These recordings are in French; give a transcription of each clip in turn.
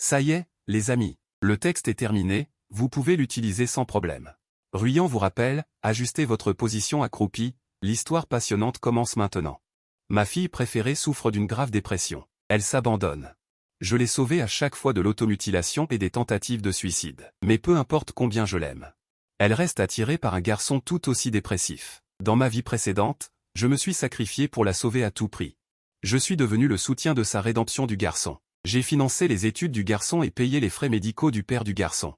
Ça y est, les amis, le texte est terminé, vous pouvez l'utiliser sans problème. Ruyant vous rappelle, ajustez votre position accroupie, l'histoire passionnante commence maintenant. Ma fille préférée souffre d'une grave dépression. Elle s'abandonne. Je l'ai sauvée à chaque fois de l'automutilation et des tentatives de suicide. Mais peu importe combien je l'aime. Elle reste attirée par un garçon tout aussi dépressif. Dans ma vie précédente, je me suis sacrifié pour la sauver à tout prix. Je suis devenu le soutien de sa rédemption du garçon. J'ai financé les études du garçon et payé les frais médicaux du père du garçon.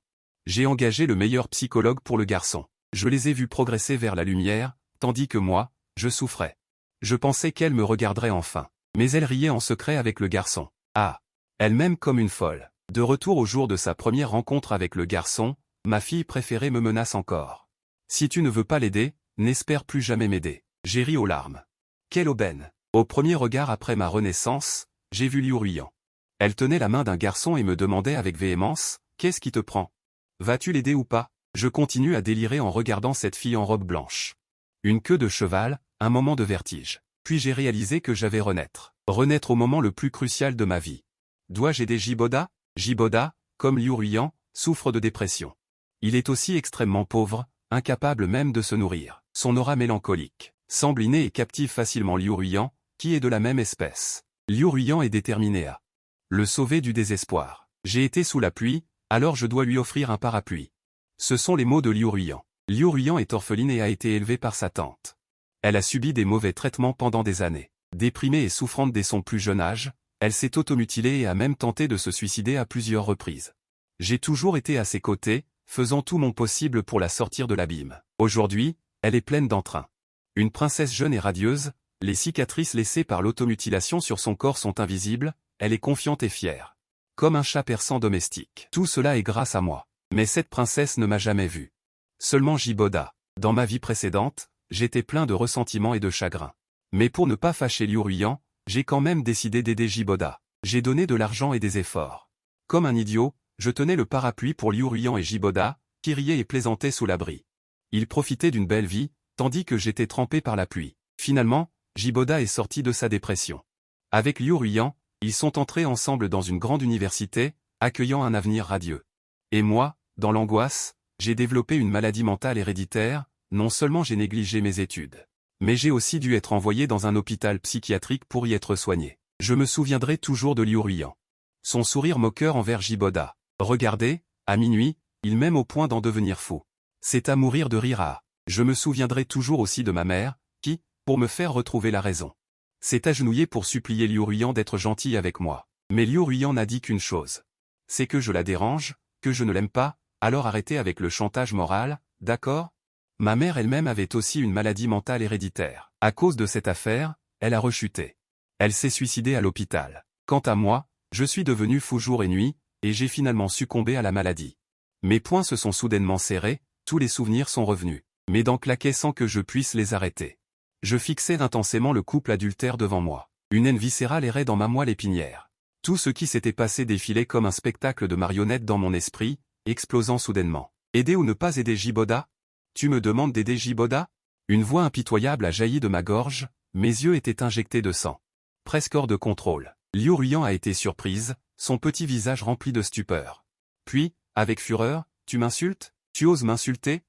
J'ai engagé le meilleur psychologue pour le garçon. Je les ai vus progresser vers la lumière, tandis que moi, je souffrais. Je pensais qu'elle me regarderait enfin. Mais elle riait en secret avec le garçon. Ah! Elle m'aime comme une folle. De retour au jour de sa première rencontre avec le garçon, ma fille préférée me menace encore. Si tu ne veux pas l'aider, n'espère plus jamais m'aider. J'ai ri aux larmes. Quelle aubaine! Au premier regard après ma renaissance, j'ai vu Liu Ruyant. Elle tenait la main d'un garçon et me demandait avec véhémence, « Qu'est-ce qui te prend? Vas-tu l'aider ou pas ?» Je continue à délirer en regardant cette fille en robe blanche. Une queue de cheval, un moment de vertige. Puis j'ai réalisé que j'avais renaître. Renaître au moment le plus crucial de ma vie. Dois-je aider Jiboda? Jiboda, comme Liu Ruyant, souffre de dépression. Il est aussi extrêmement pauvre, incapable même de se nourrir. Son aura mélancolique semble innée et captive facilement Liu Ruyant, qui est de la même espèce. Liu Ruyant est déterminé à le sauver du désespoir. J'ai été sous la pluie, alors je dois lui offrir un parapluie. Ce sont les mots de Liu Ruyant. Liu Ruyant est orpheline et a été élevée par sa tante. Elle a subi des mauvais traitements pendant des années. Déprimée et souffrante dès son plus jeune âge, elle s'est automutilée et a même tenté de se suicider à plusieurs reprises. J'ai toujours été à ses côtés, faisant tout mon possible pour la sortir de l'abîme. Aujourd'hui, elle est pleine d'entrain. Une princesse jeune et radieuse, les cicatrices laissées par l'automutilation sur son corps sont invisibles, elle est confiante et fière. Comme un chat persan domestique. Tout cela est grâce à moi. Mais cette princesse ne m'a jamais vu. Seulement Jiboda. Dans ma vie précédente, j'étais plein de ressentiment et de chagrin. Mais pour ne pas fâcher Liu Ruyant, j'ai quand même décidé d'aider Jiboda. J'ai donné de l'argent et des efforts. Comme un idiot, je tenais le parapluie pour Liu Ruyant et Jiboda, qui riaient et plaisantaient sous l'abri. Ils profitaient d'une belle vie, tandis que j'étais trempé par la pluie. Finalement, Jiboda est sorti de sa dépression. Avec Liu Ruyant, ils sont entrés ensemble dans une grande université, accueillant un avenir radieux. Et moi, dans l'angoisse, j'ai développé une maladie mentale héréditaire, non seulement j'ai négligé mes études, mais j'ai aussi dû être envoyé dans un hôpital psychiatrique pour y être soigné. Je me souviendrai toujours de Liu Ruyant. Son sourire moqueur envers Jiboda. Regardez, à minuit, il m'aime au point d'en devenir fou. C'est à mourir de rire à. Je me souviendrai toujours aussi de ma mère, qui, pour me faire retrouver la raison, s'est agenouillée pour supplier Liu Ruyant d'être gentil avec moi. Mais Liu Ruyant n'a dit qu'une chose. C'est que je la dérange, que je ne l'aime pas, alors arrêtez avec le chantage moral, d'accord? Ma mère elle-même avait aussi une maladie mentale héréditaire. À cause de cette affaire, elle a rechuté. Elle s'est suicidée à l'hôpital. Quant à moi, je suis devenu fou jour et nuit, et j'ai finalement succombé à la maladie. Mes poings se sont soudainement serrés, tous les souvenirs sont revenus. Mes dents claquaient sans que je puisse les arrêter. Je fixais intensément le couple adultère devant moi. Une haine viscérale errait dans ma moelle épinière. Tout ce qui s'était passé défilait comme un spectacle de marionnettes dans mon esprit, explosant soudainement. Aider ou ne pas aider Jiboda? Tu me demandes d'aider Jiboda? Une voix impitoyable a jailli de ma gorge, mes yeux étaient injectés de sang. Presque hors de contrôle. Liu Ruyant a été surprise, son petit visage rempli de stupeur. Puis, avec fureur, tu m'insultes? Tu oses m'insulter?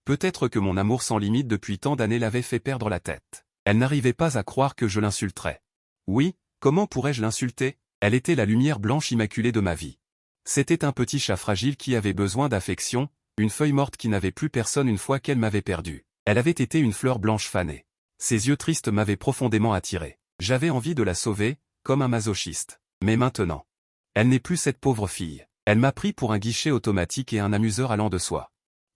Peut-être que mon amour sans limite depuis tant d'années l'avait fait perdre la tête. Elle n'arrivait pas à croire que je l'insulterais. Oui, comment pourrais-je l'insulter? Elle était la lumière blanche immaculée de ma vie. C'était un petit chat fragile qui avait besoin d'affection, une feuille morte qui n'avait plus personne une fois qu'elle m'avait perdu. Elle avait été une fleur blanche fanée. Ses yeux tristes m'avaient profondément attiré. J'avais envie de la sauver, comme un masochiste. Mais maintenant, elle n'est plus cette pauvre fille. Elle m'a pris pour un guichet automatique et un amuseur allant de soi.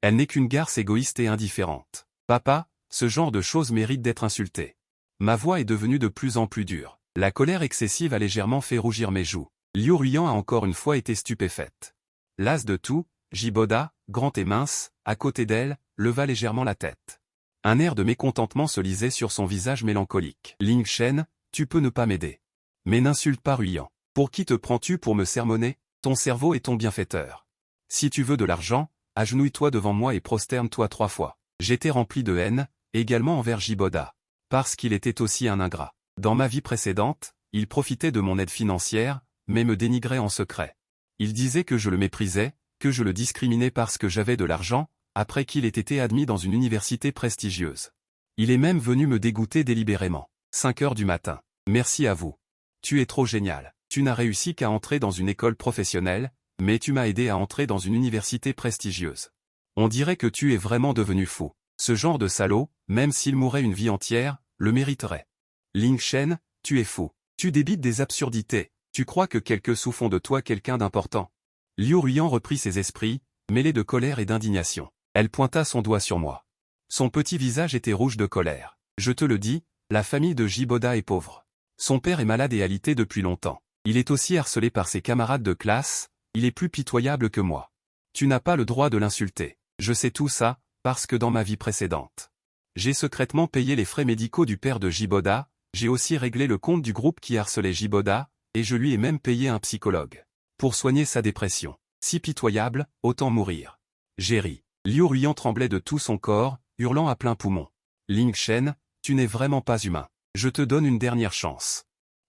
Elle n'est qu'une garce égoïste et indifférente. Papa, ce genre de choses mérite d'être insulté. Ma voix est devenue de plus en plus dure. La colère excessive a légèrement fait rougir mes joues. Liu Ruyant a encore une fois été stupéfaite. Las de tout, Jiboda, grand et mince, à côté d'elle, leva légèrement la tête. Un air de mécontentement se lisait sur son visage mélancolique. Ling Shen, tu peux ne pas m'aider. Mais n'insulte pas Ruyant. Pour qui te prends-tu pour me sermonner? Ton cerveau est ton bienfaiteur. Si tu veux de l'argent, agenouille-toi devant moi et prosterne-toi 3 fois. J'étais rempli de haine, également envers Jiboda. Parce qu'il était aussi un ingrat. Dans ma vie précédente, il profitait de mon aide financière, mais me dénigrait en secret. Il disait que je le méprisais, que je le discriminais parce que j'avais de l'argent, après qu'il ait été admis dans une université prestigieuse. Il est même venu me dégoûter délibérément. 5 heures du matin. Merci à vous. Tu es trop génial. Tu n'as réussi qu'à entrer dans une école professionnelle, mais tu m'as aidé à entrer dans une université prestigieuse. On dirait que tu es vraiment devenu fou. Ce genre de salaud, même s'il mourait une vie entière, le mériterait. Ling Shen, tu es fou. Tu débites des absurdités. Tu crois que quelques sous font de toi quelqu'un d'important. Liu Ruiyan reprit ses esprits, mêlés de colère et d'indignation. Elle pointa son doigt sur moi. Son petit visage était rouge de colère. Je te le dis, la famille de Jiboda est pauvre. Son père est malade et alité depuis longtemps. Il est aussi harcelé par ses camarades de classe, il est plus pitoyable que moi. Tu n'as pas le droit de l'insulter. Je sais tout ça, parce que dans ma vie précédente, j'ai secrètement payé les frais médicaux du père de Jiboda, j'ai aussi réglé le compte du groupe qui harcelait Jiboda, et je lui ai même payé un psychologue. Pour soigner sa dépression. Si pitoyable, autant mourir. J'ai ri. Liu Ruiyan tremblait de tout son corps, hurlant à plein poumon. Ling Shen, tu n'es vraiment pas humain. Je te donne une dernière chance.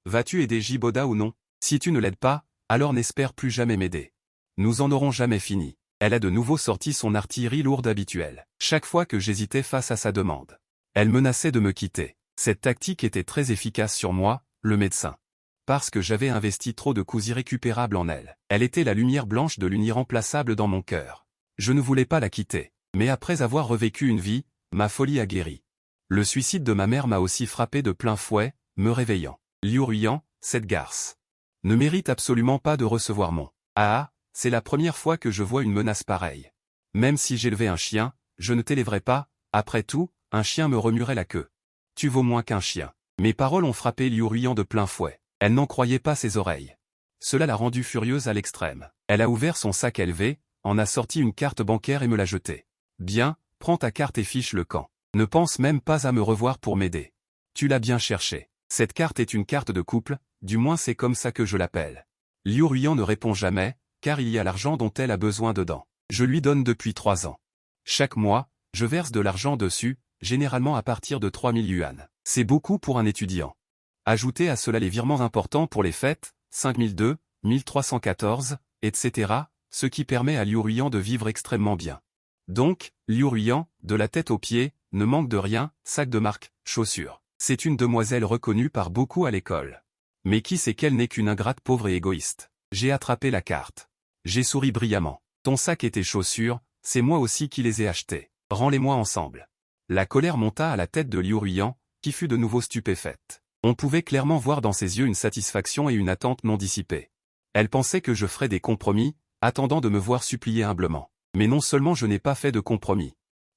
Vas-tu aider Jiboda ou non? Si tu ne l'aides pas, alors n'espère plus jamais m'aider. Nous en aurons jamais fini. Elle a de nouveau sorti son artillerie lourde habituelle. Chaque fois que j'hésitais face à sa demande, elle menaçait de me quitter. Cette tactique était très efficace sur moi, le médecin. Parce que j'avais investi trop de coups irrécupérables en elle. Elle était la lumière blanche de l'irremplaçable dans mon cœur. Je ne voulais pas la quitter. Mais après avoir revécu une vie, ma folie a guéri. Le suicide de ma mère m'a aussi frappé de plein fouet, me réveillant. Liu Ruiyan, cette garce ne mérite absolument pas de recevoir mon. Ah, c'est la première fois que je vois une menace pareille. Même si j'élevais un chien, je ne t'élèverais pas, après tout, un chien me remuerait la queue. Tu vaux moins qu'un chien. Mes paroles ont frappé Liu Ruiyan de plein fouet. Elle n'en croyait pas ses oreilles. Cela l'a rendue furieuse à l'extrême. Elle a ouvert son sac élevé, en a sorti une carte bancaire et me l'a jetée. Bien, prends ta carte et fiche le camp. Ne pense même pas à me revoir pour m'aider. Tu l'as bien cherché. Cette carte est une carte de couple, du moins c'est comme ça que je l'appelle. Liu Ruiyan ne répond jamais, car il y a l'argent dont elle a besoin dedans. Je lui donne depuis 3 ans. Chaque mois, je verse de l'argent dessus, généralement à partir de 3000 yuan. C'est beaucoup pour un étudiant. Ajoutez à cela les virements importants pour les fêtes, 5002, 1314, etc., ce qui permet à Liu Ruiyan de vivre extrêmement bien. Donc, Liu Ruiyan, de la tête aux pieds, ne manque de rien, sac de marque, chaussures. C'est une demoiselle reconnue par beaucoup à l'école. Mais qui sait qu'elle n'est qu'une ingrate pauvre et égoïste. J'ai attrapé la carte. J'ai souri brillamment. Ton sac et tes chaussures, c'est moi aussi qui les ai achetées. Rends-les-moi ensemble. La colère monta à la tête de Liu Ruiyan, qui fut de nouveau stupéfaite. On pouvait clairement voir dans ses yeux une satisfaction et une attente non dissipée. Elle pensait que je ferais des compromis, attendant de me voir supplier humblement. Mais non seulement je n'ai pas fait de compromis,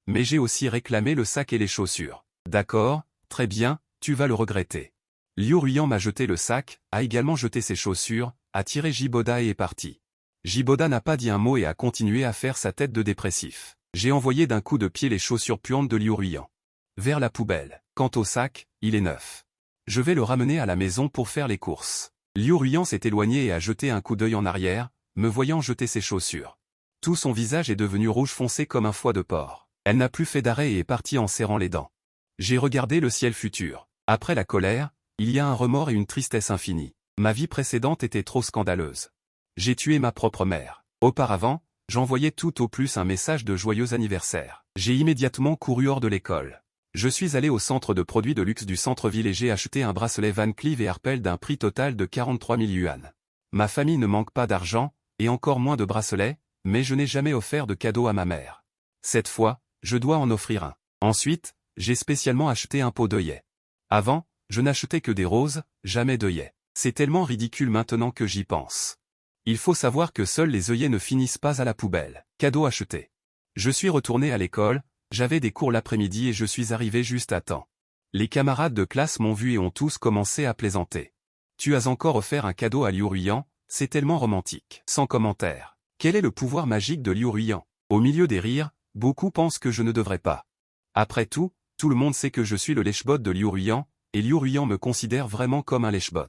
mais j'ai aussi réclamé le sac et les chaussures. D'accord, très bien, tu vas le regretter. Liu Ruiyan m'a jeté le sac, a également jeté ses chaussures, a tiré Jiboda et est parti. Jiboda n'a pas dit un mot et a continué à faire sa tête de dépressif. J'ai envoyé d'un coup de pied les chaussures puantes de Liu Ruiyan vers la poubelle. Quant au sac, il est neuf. Je vais le ramener à la maison pour faire les courses. Liu Ruiyan s'est éloigné et a jeté un coup d'œil en arrière, me voyant jeter ses chaussures. Tout son visage est devenu rouge foncé comme un foie de porc. Elle n'a plus fait d'arrêt et est partie en serrant les dents. J'ai regardé le ciel futur. Après la colère, il y a un remords et une tristesse infinie. Ma vie précédente était trop scandaleuse. J'ai tué ma propre mère. Auparavant, j'envoyais tout au plus un message de joyeux anniversaire. J'ai immédiatement couru hors de l'école. Je suis allé au centre de produits de luxe du centre-ville et j'ai acheté un bracelet Van Cleef & Arpels d'un prix total de 43 000 yuan. Ma famille ne manque pas d'argent, et encore moins de bracelets, mais je n'ai jamais offert de cadeau à ma mère. Cette fois, je dois en offrir un. Ensuite, j'ai spécialement acheté un pot d'œillet. Avant, je n'achetais que des roses, jamais d'œillets. C'est tellement ridicule maintenant que j'y pense. Il faut savoir que seuls les œillets ne finissent pas à la poubelle. Cadeau acheté. Je suis retourné à l'école, j'avais des cours l'après-midi et je suis arrivé juste à temps. Les camarades de classe m'ont vu et ont tous commencé à plaisanter. Tu as encore offert un cadeau à Liu Ruiyan, c'est tellement romantique. Sans commentaire. Quel est le pouvoir magique de Liu Ruiyan? Au milieu des rires, beaucoup pensent que je ne devrais pas. Après tout le monde sait que je suis le lèche-bot de Liu Ruiyan, et Liu Ruiyan me considère vraiment comme un lèche-bot.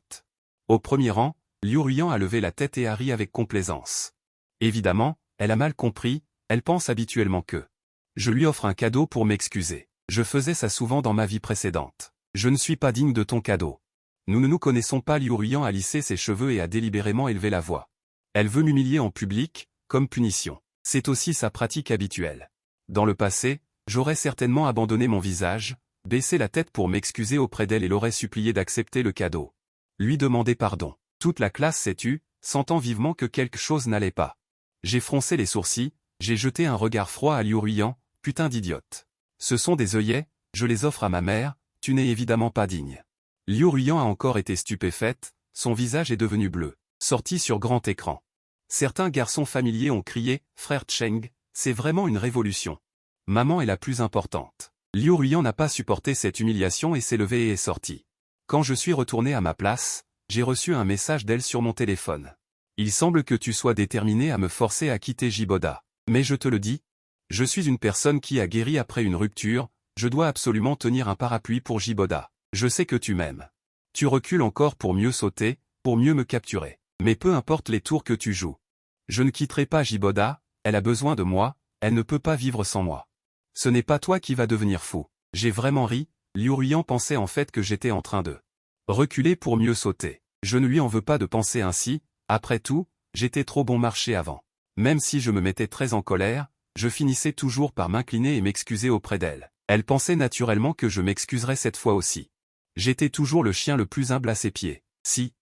Au premier rang, Liu Ruiyan a levé la tête et a ri avec complaisance. Évidemment, elle a mal compris, elle pense habituellement que je lui offre un cadeau pour m'excuser. Je faisais ça souvent dans ma vie précédente. Je ne suis pas digne de ton cadeau. Nous ne nous connaissons pas. Liu Ruiyan a lissé ses cheveux et a délibérément élevé la voix. Elle veut m'humilier en public, comme punition. C'est aussi sa pratique habituelle. Dans le passé, j'aurais certainement abandonné mon visage, baissé la tête pour m'excuser auprès d'elle et l'aurais supplié d'accepter le cadeau. Lui demander pardon. Toute la classe s'est tue, sentant vivement que quelque chose n'allait pas. J'ai froncé les sourcils, j'ai jeté un regard froid à Liu Ruiyan, putain d'idiote. Ce sont des œillets, je les offre à ma mère, tu n'es évidemment pas digne. Liu Ruiyan a encore été stupéfaite, son visage est devenu bleu, sorti sur grand écran. Certains garçons familiers ont crié, frère Cheng, c'est vraiment une révolution. Maman est la plus importante. Liu Ruiyan n'a pas supporté cette humiliation et s'est levé et est sorti. Quand je suis retourné à ma place, j'ai reçu un message d'elle sur mon téléphone. Il semble que tu sois déterminé à me forcer à quitter Jiboda. Mais je te le dis, je suis une personne qui a guéri après une rupture, je dois absolument tenir un parapluie pour Jiboda. Je sais que tu m'aimes. Tu recules encore pour mieux sauter, pour mieux me capturer. Mais peu importe les tours que tu joues. Je ne quitterai pas Jiboda, elle a besoin de moi, elle ne peut pas vivre sans moi. Ce n'est pas toi qui vas devenir fou. J'ai vraiment ri, Liu Ruiyan pensait en fait que j'étais en train de reculer pour mieux sauter. Je ne lui en veux pas de penser ainsi, après tout, j'étais trop bon marché avant. Même si je me mettais très en colère, je finissais toujours par m'incliner et m'excuser auprès d'elle. Elle pensait naturellement que je m'excuserais cette fois aussi. J'étais toujours le chien le plus humble à ses pieds. Si.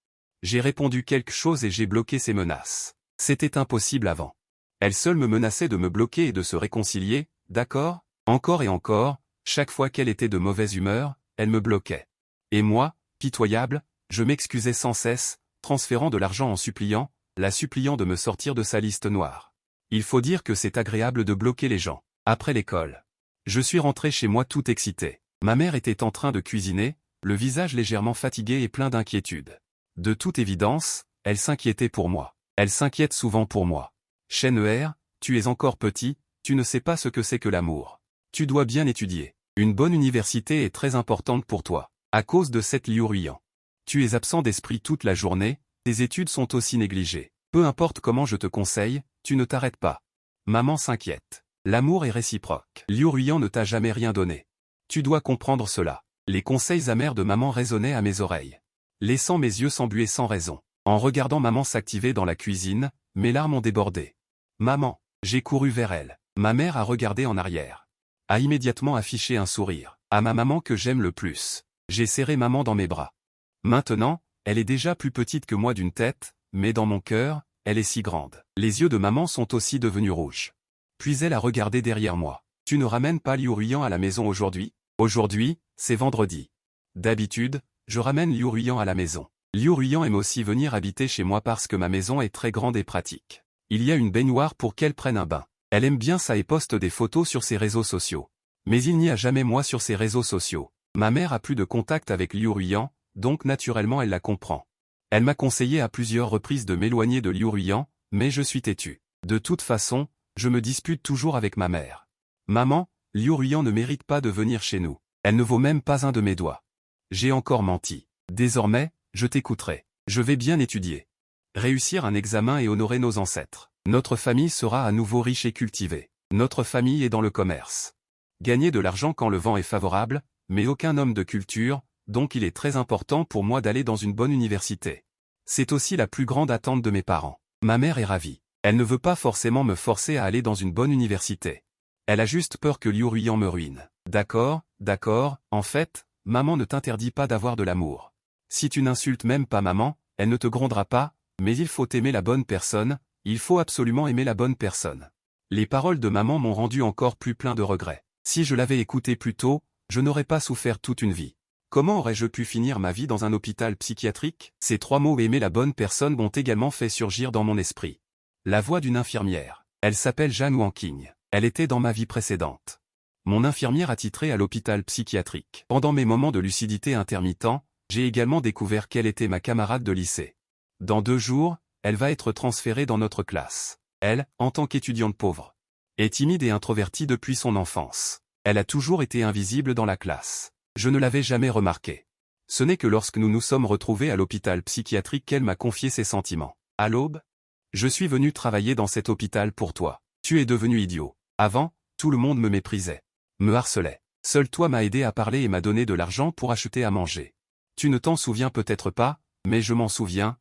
J'ai répondu quelque chose et j'ai bloqué ses menaces. C'était impossible avant. Elle seule me menaçait de me bloquer et de se réconcilier, d'accord? Encore et encore, chaque fois qu'elle était de mauvaise humeur, elle me bloquait. Et moi, pitoyable, je m'excusais sans cesse, transférant de l'argent en suppliant, la suppliant de me sortir de sa liste noire. Il faut dire que c'est agréable de bloquer les gens. Après l'école, je suis rentré chez moi tout excité. Ma mère était en train de cuisiner, le visage légèrement fatigué et plein d'inquiétude. De toute évidence, elle s'inquiétait pour moi. Elle s'inquiète souvent pour moi. Shen-Er, tu es encore petit, tu ne sais pas ce que c'est que l'amour. Tu dois bien étudier. Une bonne université est très importante pour toi. À cause de cette Liu Ruiyan. Tu es absent d'esprit toute la journée, tes études sont aussi négligées. Peu importe comment je te conseille, tu ne t'arrêtes pas. Maman s'inquiète. L'amour est réciproque. Liu Ruiyan ne t'a jamais rien donné. Tu dois comprendre cela. Les conseils amers de maman résonnaient à mes oreilles. Laissant mes yeux s'embuer sans raison. En regardant maman s'activer dans la cuisine, mes larmes ont débordé. Maman, j'ai couru vers elle. Ma mère a regardé en arrière. A immédiatement affiché un sourire. À ma maman que j'aime le plus. J'ai serré maman dans mes bras. Maintenant, elle est déjà plus petite que moi d'une tête, mais dans mon cœur, elle est si grande. Les yeux de maman sont aussi devenus rouges. Puis elle a regardé derrière moi. Tu ne ramènes pas Liu Ruiyan à la maison aujourd'hui? Aujourd'hui, c'est vendredi. D'habitude, je ramène Liu Ruiyan à la maison. Liu Ruiyan aime aussi venir habiter chez moi parce que ma maison est très grande et pratique. Il y a une baignoire pour qu'elle prenne un bain. Elle aime bien ça et poste des photos sur ses réseaux sociaux. Mais il n'y a jamais moi sur ses réseaux sociaux. Ma mère a plus de contact avec Liu Ruiyan, donc naturellement elle la comprend. Elle m'a conseillé à plusieurs reprises de m'éloigner de Liu Ruiyan, mais je suis têtu. De toute façon, je me dispute toujours avec ma mère. Maman, Liu Ruiyan ne mérite pas de venir chez nous. Elle ne vaut même pas un de mes doigts. J'ai encore menti. Désormais, je t'écouterai. Je vais bien étudier. Réussir un examen et honorer nos ancêtres. Notre famille sera à nouveau riche et cultivée. Notre famille est dans le commerce. Gagner de l'argent quand le vent est favorable, mais aucun homme de culture, donc il est très important pour moi d'aller dans une bonne université. C'est aussi la plus grande attente de mes parents. Ma mère est ravie. Elle ne veut pas forcément me forcer à aller dans une bonne université. Elle a juste peur que Liu Ruiyan me ruine. D'accord, en fait, maman ne t'interdit pas d'avoir de l'amour. Si tu n'insultes même pas maman, elle ne te grondera pas, mais il faut aimer la bonne personne, il faut absolument aimer la bonne personne. Les paroles de maman m'ont rendu encore plus plein de regrets. Si je l'avais écouté plus tôt, je n'aurais pas souffert toute une vie. Comment aurais-je pu finir ma vie dans un hôpital psychiatrique? Ces trois mots aimer la bonne personne m'ont également fait surgir dans mon esprit. La voix d'une infirmière. Elle s'appelle Jeanne Wanking. Elle était dans ma vie précédente. Mon infirmière attitrée à l'hôpital psychiatrique. Pendant mes moments de lucidité intermittents, j'ai également découvert qu'elle était ma camarade de lycée. Dans 2 jours, elle va être transférée dans notre classe. Elle, en tant qu'étudiante pauvre, est timide et introvertie depuis son enfance. Elle a toujours été invisible dans la classe. Je ne l'avais jamais remarqué. Ce n'est que lorsque nous nous sommes retrouvés à l'hôpital psychiatrique qu'elle m'a confié ses sentiments. À l'aube, je suis venu travailler dans cet hôpital pour toi. Tu es devenu idiot. Avant, tout le monde me méprisait, me harcelait. Seul toi m'as aidé à parler et m'a donné de l'argent pour acheter à manger. Tu ne t'en souviens peut-être pas, mais je m'en souviens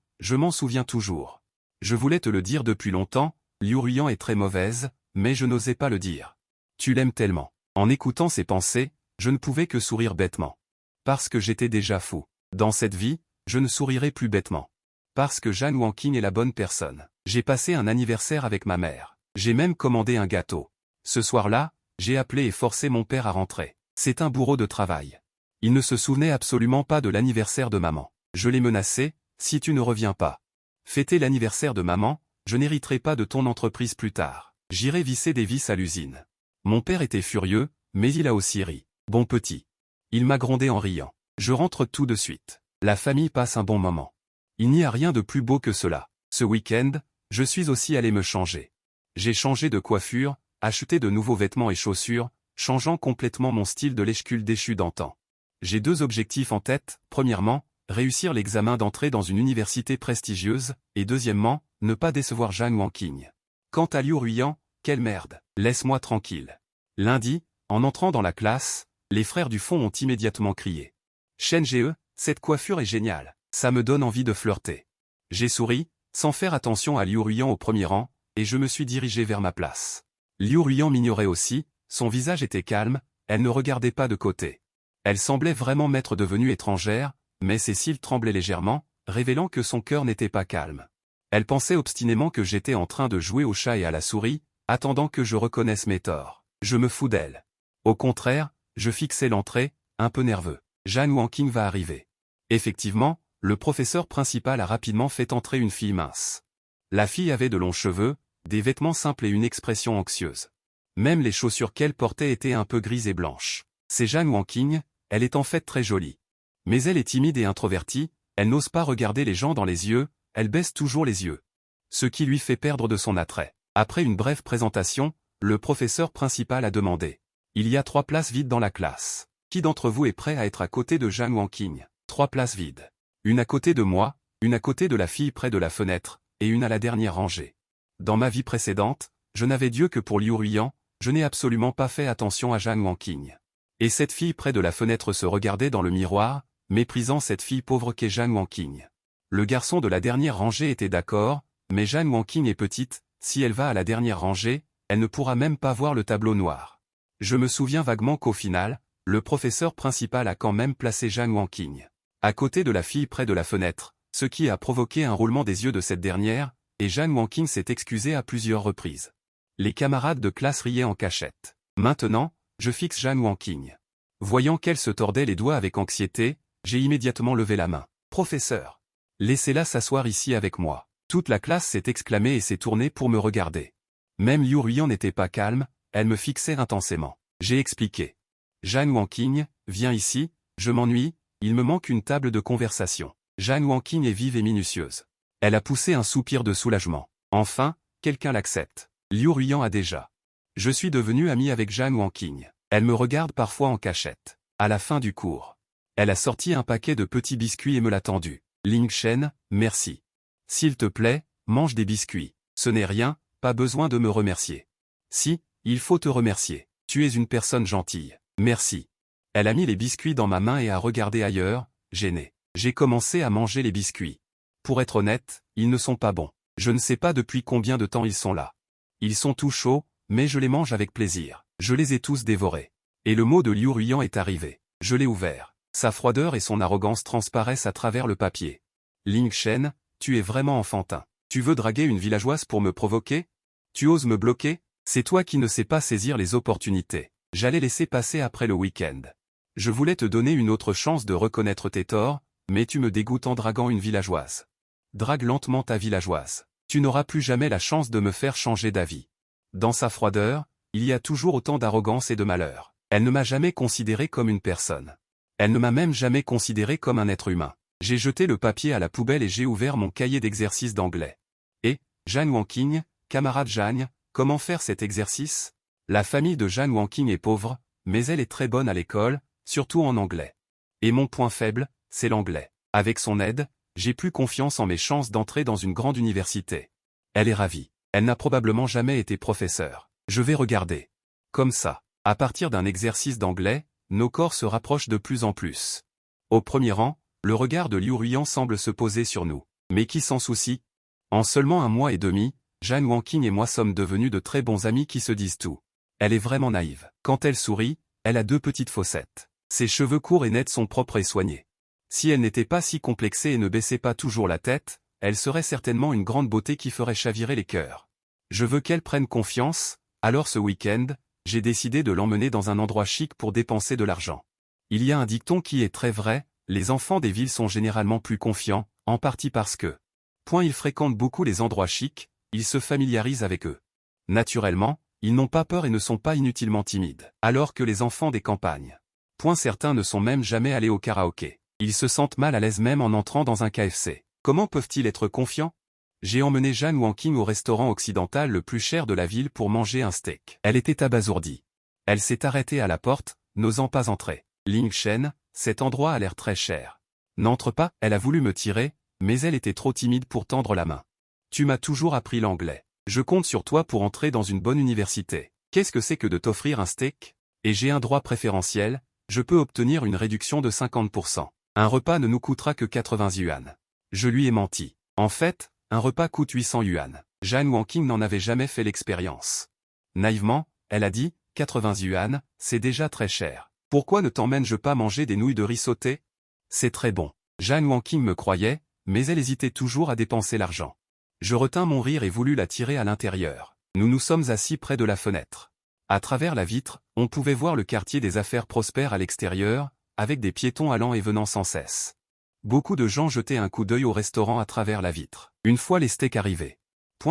toujours. Je voulais te le dire depuis longtemps, Liu Ruyan est très mauvaise, mais je n'osais pas le dire. Tu l'aimes tellement. En écoutant ses pensées, je ne pouvais que sourire bêtement. Parce que j'étais déjà fou. Dans cette vie, je ne sourirai plus bêtement. Parce que Jang Won-King est la bonne personne. J'ai passé un anniversaire avec ma mère. J'ai même commandé un gâteau. Ce soir-là, j'ai appelé et forcé mon père à rentrer. C'est un bourreau de travail. Il ne se souvenait absolument pas de l'anniversaire de maman. Je l'ai menacé, si tu ne reviens pas. Fêter l'anniversaire de maman, je n'hériterai pas de ton entreprise plus tard. J'irai visser des vis à l'usine. Mon père était furieux, mais il a aussi ri. Bon petit. Il m'a grondé en riant. Je rentre tout de suite. La famille passe un bon moment. Il n'y a rien de plus beau que cela. Ce week-end, je suis aussi allé me changer. J'ai changé de coiffure, acheté de nouveaux vêtements et chaussures, changeant complètement mon style de l'échecule déchu d'antan. J'ai 2 objectifs en tête, premièrement, réussir l'examen d'entrée dans une université prestigieuse, et deuxièmement, ne pas décevoir Jang Won-King. Quant à Liu Ruyan, quelle merde, laisse-moi tranquille. Lundi, en entrant dans la classe, les frères du fond ont immédiatement crié. Shen Ge, cette coiffure est géniale, ça me donne envie de flirter. J'ai souri, sans faire attention à Liu Ruyan au premier rang, et je me suis dirigé vers ma place. Liu Ruyan m'ignorait aussi, son visage était calme, elle ne regardait pas de côté. Elle semblait vraiment m'être devenue étrangère, mais ses cils tremblaient légèrement, révélant que son cœur n'était pas calme. Elle pensait obstinément que j'étais en train de jouer au chat et à la souris, attendant que je reconnaisse mes torts. Je me fous d'elle. Au contraire, je fixais l'entrée, un peu nerveux. Jang Won-King va arriver. Effectivement, le professeur principal a rapidement fait entrer une fille mince. La fille avait de longs cheveux, des vêtements simples et une expression anxieuse. Même les chaussures qu'elle portait étaient un peu grises et blanches. C'est Jang Won-King, elle est en fait très jolie. Mais elle est timide et introvertie, elle n'ose pas regarder les gens dans les yeux, elle baisse toujours les yeux. Ce qui lui fait perdre de son attrait. Après une brève présentation, le professeur principal a demandé. Il y a 3 places vides dans la classe. Qui d'entre vous est prêt à être à côté de Jang Won-King? 3 places vides. Une à côté de moi, une à côté de la fille près de la fenêtre, et une à la dernière rangée. Dans ma vie précédente, je n'avais Dieu que pour Liu Ruyan, je n'ai absolument pas fait attention à Jang Won-King. Et cette fille près de la fenêtre se regardait dans le miroir, méprisant cette fille pauvre qu'est Jang Won-King. Le garçon de la dernière rangée était d'accord, mais Jang Won-King est petite, si elle va à la dernière rangée, elle ne pourra même pas voir le tableau noir. Je me souviens vaguement qu'au final, le professeur principal a quand même placé Jang Won-King à côté de la fille près de la fenêtre, ce qui a provoqué un roulement des yeux de cette dernière, et Jang Won-King s'est excusé à plusieurs reprises. Les camarades de classe riaient en cachette. Maintenant, je fixe Jang Won-King. Voyant qu'elle se tordait les doigts avec anxiété, j'ai immédiatement levé la main. « Professeur, laissez-la s'asseoir ici avec moi. » Toute la classe s'est exclamée et s'est tournée pour me regarder. Même Liu Ruyan n'était pas calme, elle me fixait intensément. J'ai expliqué. « Jang Won-King, viens ici, je m'ennuie, il me manque une table de conversation. » Jang Won-King est vive et minutieuse. Elle a poussé un soupir de soulagement. Enfin, quelqu'un l'accepte. Liu Ruyan a déjà. Je suis devenu ami avec Jang Won-King. Elle me regarde parfois en cachette. À la fin du cours, elle a sorti un paquet de petits biscuits et me l'a tendu. Ling Shen, merci. S'il te plaît, mange des biscuits. Ce n'est rien, pas besoin de me remercier. Si, il faut te remercier. Tu es une personne gentille. Merci. Elle a mis les biscuits dans ma main et a regardé ailleurs, gênée. J'ai commencé à manger les biscuits. Pour être honnête, ils ne sont pas bons. Je ne sais pas depuis combien de temps ils sont là. Ils sont tout chauds, mais je les mange avec plaisir. Je les ai tous dévorés. Et le mot de Liu Ruyan est arrivé. Je l'ai ouvert. Sa froideur et son arrogance transparaissent à travers le papier. Ling Shen, tu es vraiment enfantin. Tu veux draguer une villageoise pour me provoquer? Tu oses me bloquer? C'est toi qui ne sais pas saisir les opportunités. J'allais laisser passer après le week-end. Je voulais te donner une autre chance de reconnaître tes torts, mais tu me dégoûtes en draguant une villageoise. Drague lentement ta villageoise. Tu n'auras plus jamais la chance de me faire changer d'avis. Dans sa froideur, il y a toujours autant d'arrogance et de malheur. Elle ne m'a jamais considéré comme une personne. Elle ne m'a même jamais considéré comme un être humain. J'ai jeté le papier à la poubelle et j'ai ouvert mon cahier d'exercice d'anglais. Et, Jang Won-King, camarade Jang, comment faire cet exercice? La famille de Jang Won-King est pauvre, mais elle est très bonne à l'école, surtout en anglais. Et mon point faible, c'est l'anglais. Avec son aide, j'ai plus confiance en mes chances d'entrer dans une grande université. Elle est ravie. Elle n'a probablement jamais été professeure. Je vais regarder. Comme ça. À partir d'un exercice d'anglais, nos corps se rapprochent de plus en plus. Au premier rang, le regard de Liu Ruyan semble se poser sur nous. Mais qui s'en soucie? En seulement 1 mois et demi, Jane Wanking et moi sommes devenus de très bons amis qui se disent tout. Elle est vraiment naïve. Quand elle sourit, elle a 2 petites fossettes. Ses cheveux courts et nets sont propres et soignés. Si elle n'était pas si complexée et ne baissait pas toujours la tête, elle serait certainement une grande beauté qui ferait chavirer les cœurs. Je veux qu'elle prenne confiance, alors ce week-end, j'ai décidé de l'emmener dans un endroit chic pour dépenser de l'argent. Il y a un dicton qui est très vrai, les enfants des villes sont généralement plus confiants, en partie parce que, ils fréquentent beaucoup les endroits chics, ils se familiarisent avec eux. Naturellement, ils n'ont pas peur et ne sont pas inutilement timides, alors que les enfants des campagnes. Certains ne sont même jamais allés au karaoké. Ils se sentent mal à l'aise même en entrant dans un KFC. Comment peuvent-ils être confiants? J'ai emmené Jane Wanking au restaurant occidental le plus cher de la ville pour manger un steak. Elle était abasourdie. Elle s'est arrêtée à la porte, n'osant pas entrer. Ling Shen, cet endroit a l'air très cher. N'entre pas, elle a voulu me tirer, mais elle était trop timide pour tendre la main. Tu m'as toujours appris l'anglais. Je compte sur toi pour entrer dans une bonne université. Qu'est-ce que c'est que de t'offrir un steak? Et j'ai un droit préférentiel, je peux obtenir une réduction de 50%. Un repas ne nous coûtera que 80 yuan. Je lui ai menti. En fait, un repas coûte 800 yuan. Jane Wanking n'en avait jamais fait l'expérience. Naïvement, elle a dit, 80 yuan, c'est déjà très cher. Pourquoi ne t'emmène-je pas manger des nouilles de riz sautées? C'est très bon. Jane Wanking me croyait, mais elle hésitait toujours à dépenser l'argent. Je retins mon rire et voulus la tirer à l'intérieur. Nous nous sommes assis près de la fenêtre. À travers la vitre, on pouvait voir le quartier des affaires prospères à l'extérieur, avec des piétons allant et venant sans cesse. Beaucoup de gens jetaient un coup d'œil au restaurant à travers la vitre. Une fois les steaks arrivés.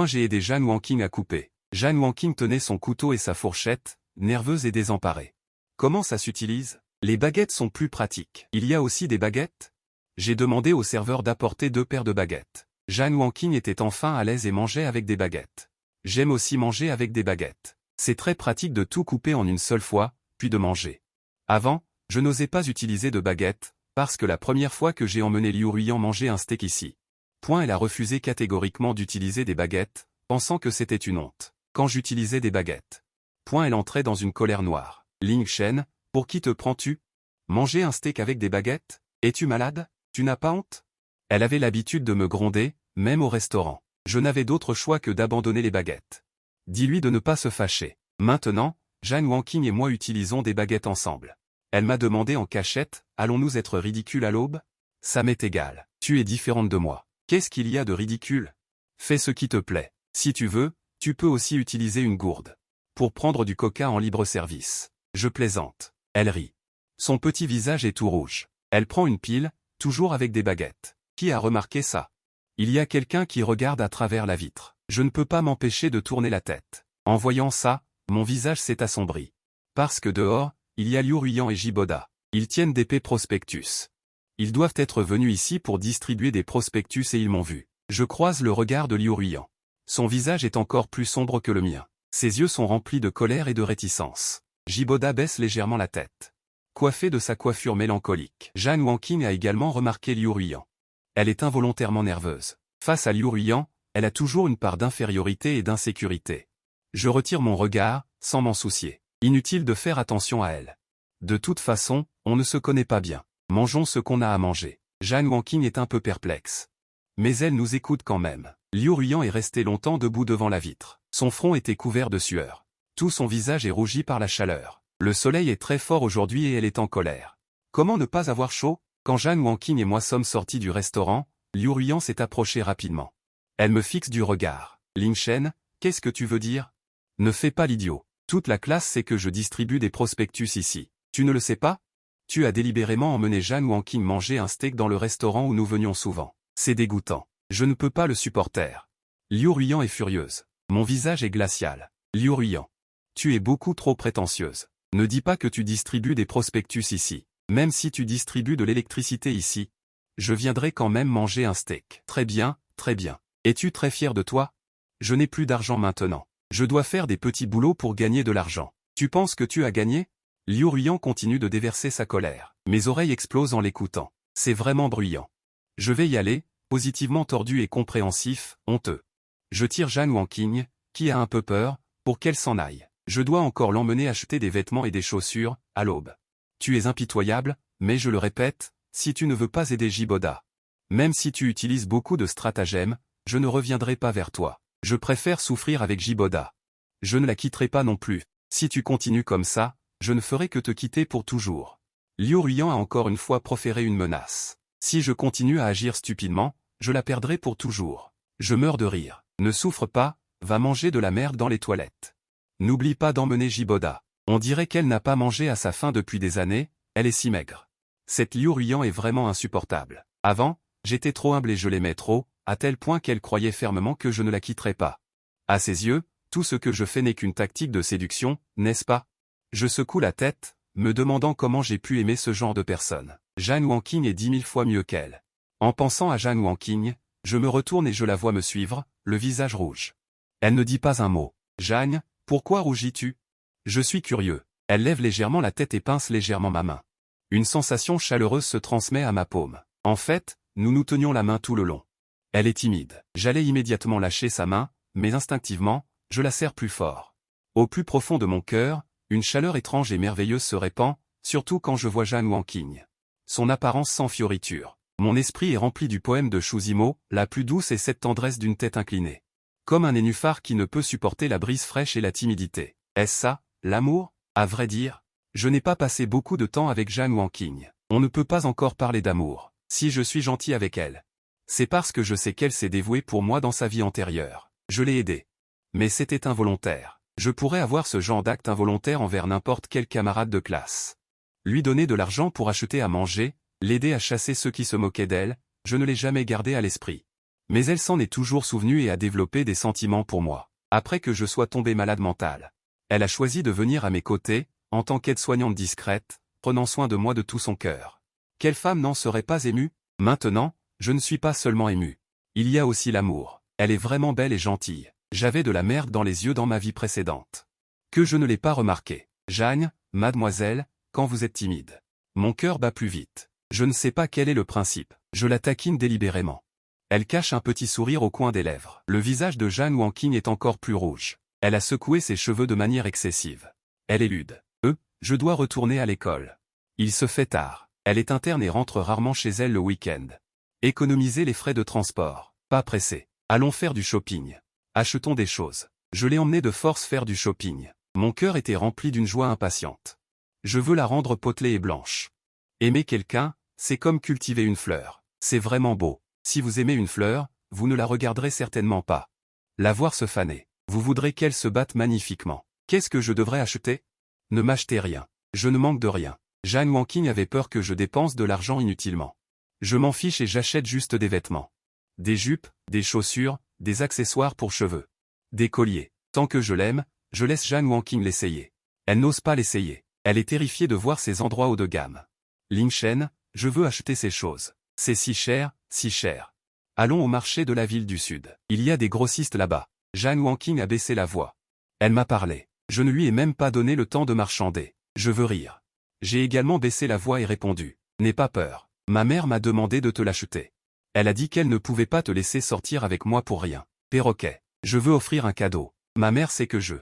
J'ai aidé Jane Wanking à couper. Jane Wanking tenait son couteau et sa fourchette, nerveuse et désemparée. Comment ça s'utilise? Les baguettes sont plus pratiques. Il y a aussi des baguettes? J'ai demandé au serveur d'apporter 2 paires de baguettes. Jane Wanking était enfin à l'aise et mangeait avec des baguettes. J'aime aussi manger avec des baguettes. C'est très pratique de tout couper en une seule fois, puis de manger. Avant, je n'osais pas utiliser de baguettes, parce que la première fois que j'ai emmené Liu Ruiyan manger un steak ici. Elle a refusé catégoriquement d'utiliser des baguettes, pensant que c'était une honte. Quand j'utilisais des baguettes. Elle entrait dans une colère noire. Ling Shen, pour qui te prends-tu? Manger un steak avec des baguettes? Es-tu malade? Tu n'as pas honte? Elle avait l'habitude de me gronder, même au restaurant. Je n'avais d'autre choix que d'abandonner les baguettes. Dis-lui de ne pas se fâcher. Maintenant, Jane Wanking et moi utilisons des baguettes ensemble. Elle m'a demandé en cachette, allons-nous être ridicules à l'aube? Ça m'est égal. Tu es différente de moi. Qu'est-ce qu'il y a de ridicule? Fais ce qui te plaît. Si tu veux, tu peux aussi utiliser une gourde. Pour prendre du coca en libre service. Je plaisante. Elle rit. Son petit visage est tout rouge. Elle prend une pile, toujours avec des baguettes. Qui a remarqué ça? Il y a quelqu'un qui regarde à travers la vitre. Je ne peux pas m'empêcher de tourner la tête. En voyant ça, mon visage s'est assombri. Parce que dehors, il y a Liu Ruiyan et Jiboda. Ils tiennent d'épais prospectus. Ils doivent être venus ici pour distribuer des prospectus et ils m'ont vu. Je croise le regard de Liu Ruiyan. Son visage est encore plus sombre que le mien. Ses yeux sont remplis de colère et de réticence. Jiboda baisse légèrement la tête. Coiffée de sa coiffure mélancolique. Jane Wanking a également remarqué Liu Ruiyan. Elle est involontairement nerveuse. Face à Liu Ruiyan, elle a toujours une part d'infériorité et d'insécurité. Je retire mon regard, sans m'en soucier. Inutile de faire attention à elle. De toute façon, on ne se connaît pas bien. Mangeons ce qu'on a à manger. Jane Wanking est un peu perplexe. Mais elle nous écoute quand même. Liu Ruiyan est resté longtemps debout devant la vitre. Son front était couvert de sueur. Tout son visage est rougi par la chaleur. Le soleil est très fort aujourd'hui et elle est en colère. Comment ne pas avoir chaud? Quand Jane Wanking et moi sommes sortis du restaurant, Liu Ruiyan s'est approchée rapidement. Elle me fixe du regard. Ling Shen, qu'est-ce que tu veux dire? Ne fais pas l'idiot. Toute la classe sait que je distribue des prospectus ici. Tu ne le sais pas? Tu as délibérément emmené Jane Wanking manger un steak dans le restaurant où nous venions souvent. C'est dégoûtant. Je ne peux pas le supporter. Liu Ruiyan est furieuse. Mon visage est glacial. Liu Ruiyan. Tu es beaucoup trop prétentieuse. Ne dis pas que tu distribues des prospectus ici. Même si tu distribues de l'électricité ici, je viendrai quand même manger un steak. Très bien, très bien. Es-tu très fier de toi? Je n'ai plus d'argent maintenant. Je dois faire des petits boulots pour gagner de l'argent. Tu penses que tu as gagné? Liu Ruiyan continue de déverser sa colère. Mes oreilles explosent en l'écoutant. C'est vraiment bruyant. Je vais y aller, positivement tordu et compréhensif, honteux. Je tire Jane Wanking, qui a un peu peur, pour qu'elle s'en aille. Je dois encore l'emmener acheter des vêtements et des chaussures, à l'aube. Tu es impitoyable, mais je le répète, si tu ne veux pas aider Jiboda. Même si tu utilises beaucoup de stratagèmes, je ne reviendrai pas vers toi. Je préfère souffrir avec Jiboda. Je ne la quitterai pas non plus. Si tu continues comme ça, je ne ferai que te quitter pour toujours. Liu Ruiyan a encore une fois proféré une menace. Si je continue à agir stupidement, je la perdrai pour toujours. Je meurs de rire. Ne souffre pas, va manger de la merde dans les toilettes. N'oublie pas d'emmener Jiboda. On dirait qu'elle n'a pas mangé à sa faim depuis des années, elle est si maigre. Cette Liu Ruiyan est vraiment insupportable. Avant, j'étais trop humble et je l'aimais trop, à tel point qu'elle croyait fermement que je ne la quitterais pas. À ses yeux, tout ce que je fais n'est qu'une tactique de séduction, n'est-ce pas? Je secoue la tête, me demandant comment j'ai pu aimer ce genre de personne. Jane Wanqing est 10 000 fois mieux qu'elle. En pensant à Jane Wanqing, je me retourne et je la vois me suivre, le visage rouge. Elle ne dit pas un mot. Jane, pourquoi rougis-tu? Je suis curieux. Elle lève légèrement la tête et pince légèrement ma main. Une sensation chaleureuse se transmet à ma paume. En fait, nous nous tenions la main tout le long. Elle est timide. J'allais immédiatement lâcher sa main, mais instinctivement, je la serre plus fort. Au plus profond de mon cœur, une chaleur étrange et merveilleuse se répand, surtout quand je vois Jane Wanqing. Son apparence sans fioriture. Mon esprit est rempli du poème de Xu Zimo, la plus douce et cette tendresse d'une tête inclinée. Comme un nénuphar qui ne peut supporter la brise fraîche et la timidité. Est-ce ça, l'amour? À vrai dire, je n'ai pas passé beaucoup de temps avec Jane Wanqing. On ne peut pas encore parler d'amour. Si je suis gentil avec elle, c'est parce que je sais qu'elle s'est dévouée pour moi dans sa vie antérieure. Je l'ai aidée. Mais c'était involontaire. Je pourrais avoir ce genre d'acte involontaire envers n'importe quel camarade de classe. Lui donner de l'argent pour acheter à manger, l'aider à chasser ceux qui se moquaient d'elle, je ne l'ai jamais gardé à l'esprit. Mais elle s'en est toujours souvenue et a développé des sentiments pour moi. Après que je sois tombé malade mental, elle a choisi de venir à mes côtés, en tant qu'aide-soignante discrète, prenant soin de moi de tout son cœur. Quelle femme n'en serait pas émue? Maintenant, je ne suis pas seulement ému. Il y a aussi l'amour. Elle est vraiment belle et gentille. J'avais de la merde dans les yeux dans ma vie précédente. Que je ne l'ai pas remarqué. Jane, mademoiselle, quand vous êtes timide. Mon cœur bat plus vite. Je ne sais pas quel est le principe. Je la taquine délibérément. Elle cache un petit sourire au coin des lèvres. Le visage de Jane Wanqing est encore plus rouge. Elle a secoué ses cheveux de manière excessive. Elle élude. Je dois retourner à l'école. Il se fait tard. Elle est interne et rentre rarement chez elle le week-end. Économiser les frais de transport. Pas pressé. Allons faire du shopping. Achetons des choses. Je l'ai emmenée de force faire du shopping. Mon cœur était rempli d'une joie impatiente. Je veux la rendre potelée et blanche. Aimer quelqu'un, c'est comme cultiver une fleur. C'est vraiment beau. Si vous aimez une fleur, vous ne la regarderez certainement pas. La voir se faner. Vous voudrez qu'elle se batte magnifiquement. Qu'est-ce que je devrais acheter? Ne m'achetez rien. Je ne manque de rien. Jane Wanqing avait peur que je dépense de l'argent inutilement. Je m'en fiche et j'achète juste des vêtements. Des jupes, des chaussures, des accessoires pour cheveux. Des colliers. Tant que je l'aime, je laisse Jane Wanqing l'essayer. Elle n'ose pas l'essayer. Elle est terrifiée de voir ces endroits haut de gamme. Lingshen, je veux acheter ces choses. C'est si cher, si cher. Allons au marché de la ville du Sud. Il y a des grossistes là-bas. Jane Wanqing a baissé la voix. Elle m'a parlé. Je ne lui ai même pas donné le temps de marchander. Je veux rire. J'ai également baissé la voix et répondu. N'aie pas peur. Ma mère m'a demandé de te l'acheter. Elle a dit qu'elle ne pouvait pas te laisser sortir avec moi pour rien. Perroquet. Je veux offrir un cadeau. Ma mère sait que je.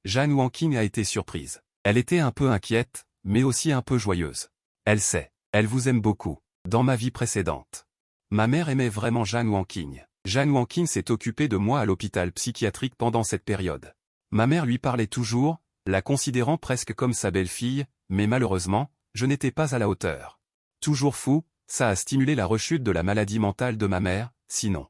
Jane Wanqing a été surprise. Elle était un peu inquiète, mais aussi un peu joyeuse. Elle sait. Elle vous aime beaucoup. Dans ma vie précédente. Ma mère aimait vraiment Jane Wanqing. Jane Wanqing s'est occupée de moi à l'hôpital psychiatrique pendant cette période. Ma mère lui parlait toujours, la considérant presque comme sa belle-fille, mais malheureusement, je n'étais pas à la hauteur. Toujours fou, ça a stimulé la rechute de la maladie mentale de ma mère, sinon.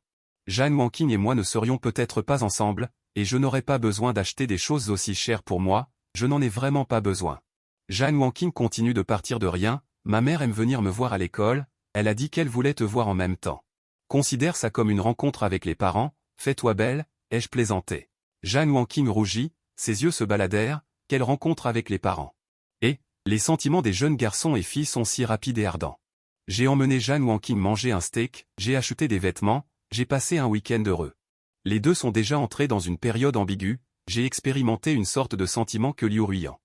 Jane Wanqing et moi ne serions peut-être pas ensemble, et je n'aurais pas besoin d'acheter des choses aussi chères pour moi, je n'en ai vraiment pas besoin. Jane Wanqing continue de partir de rien, ma mère aime venir me voir à l'école, elle a dit qu'elle voulait te voir en même temps. Considère ça comme une rencontre avec les parents, fais-toi belle, ai-je plaisanté. Jane Wanqing rougit, ses yeux se baladèrent, quelle rencontre avec les parents. Et, les sentiments des jeunes garçons et filles sont si rapides et ardents. J'ai emmené Jane Wanqing manger un steak, j'ai acheté des vêtements, j'ai passé un week-end heureux. Les deux sont déjà entrés dans une période ambiguë, j'ai expérimenté une sorte de sentiment que Liu Ruiyan.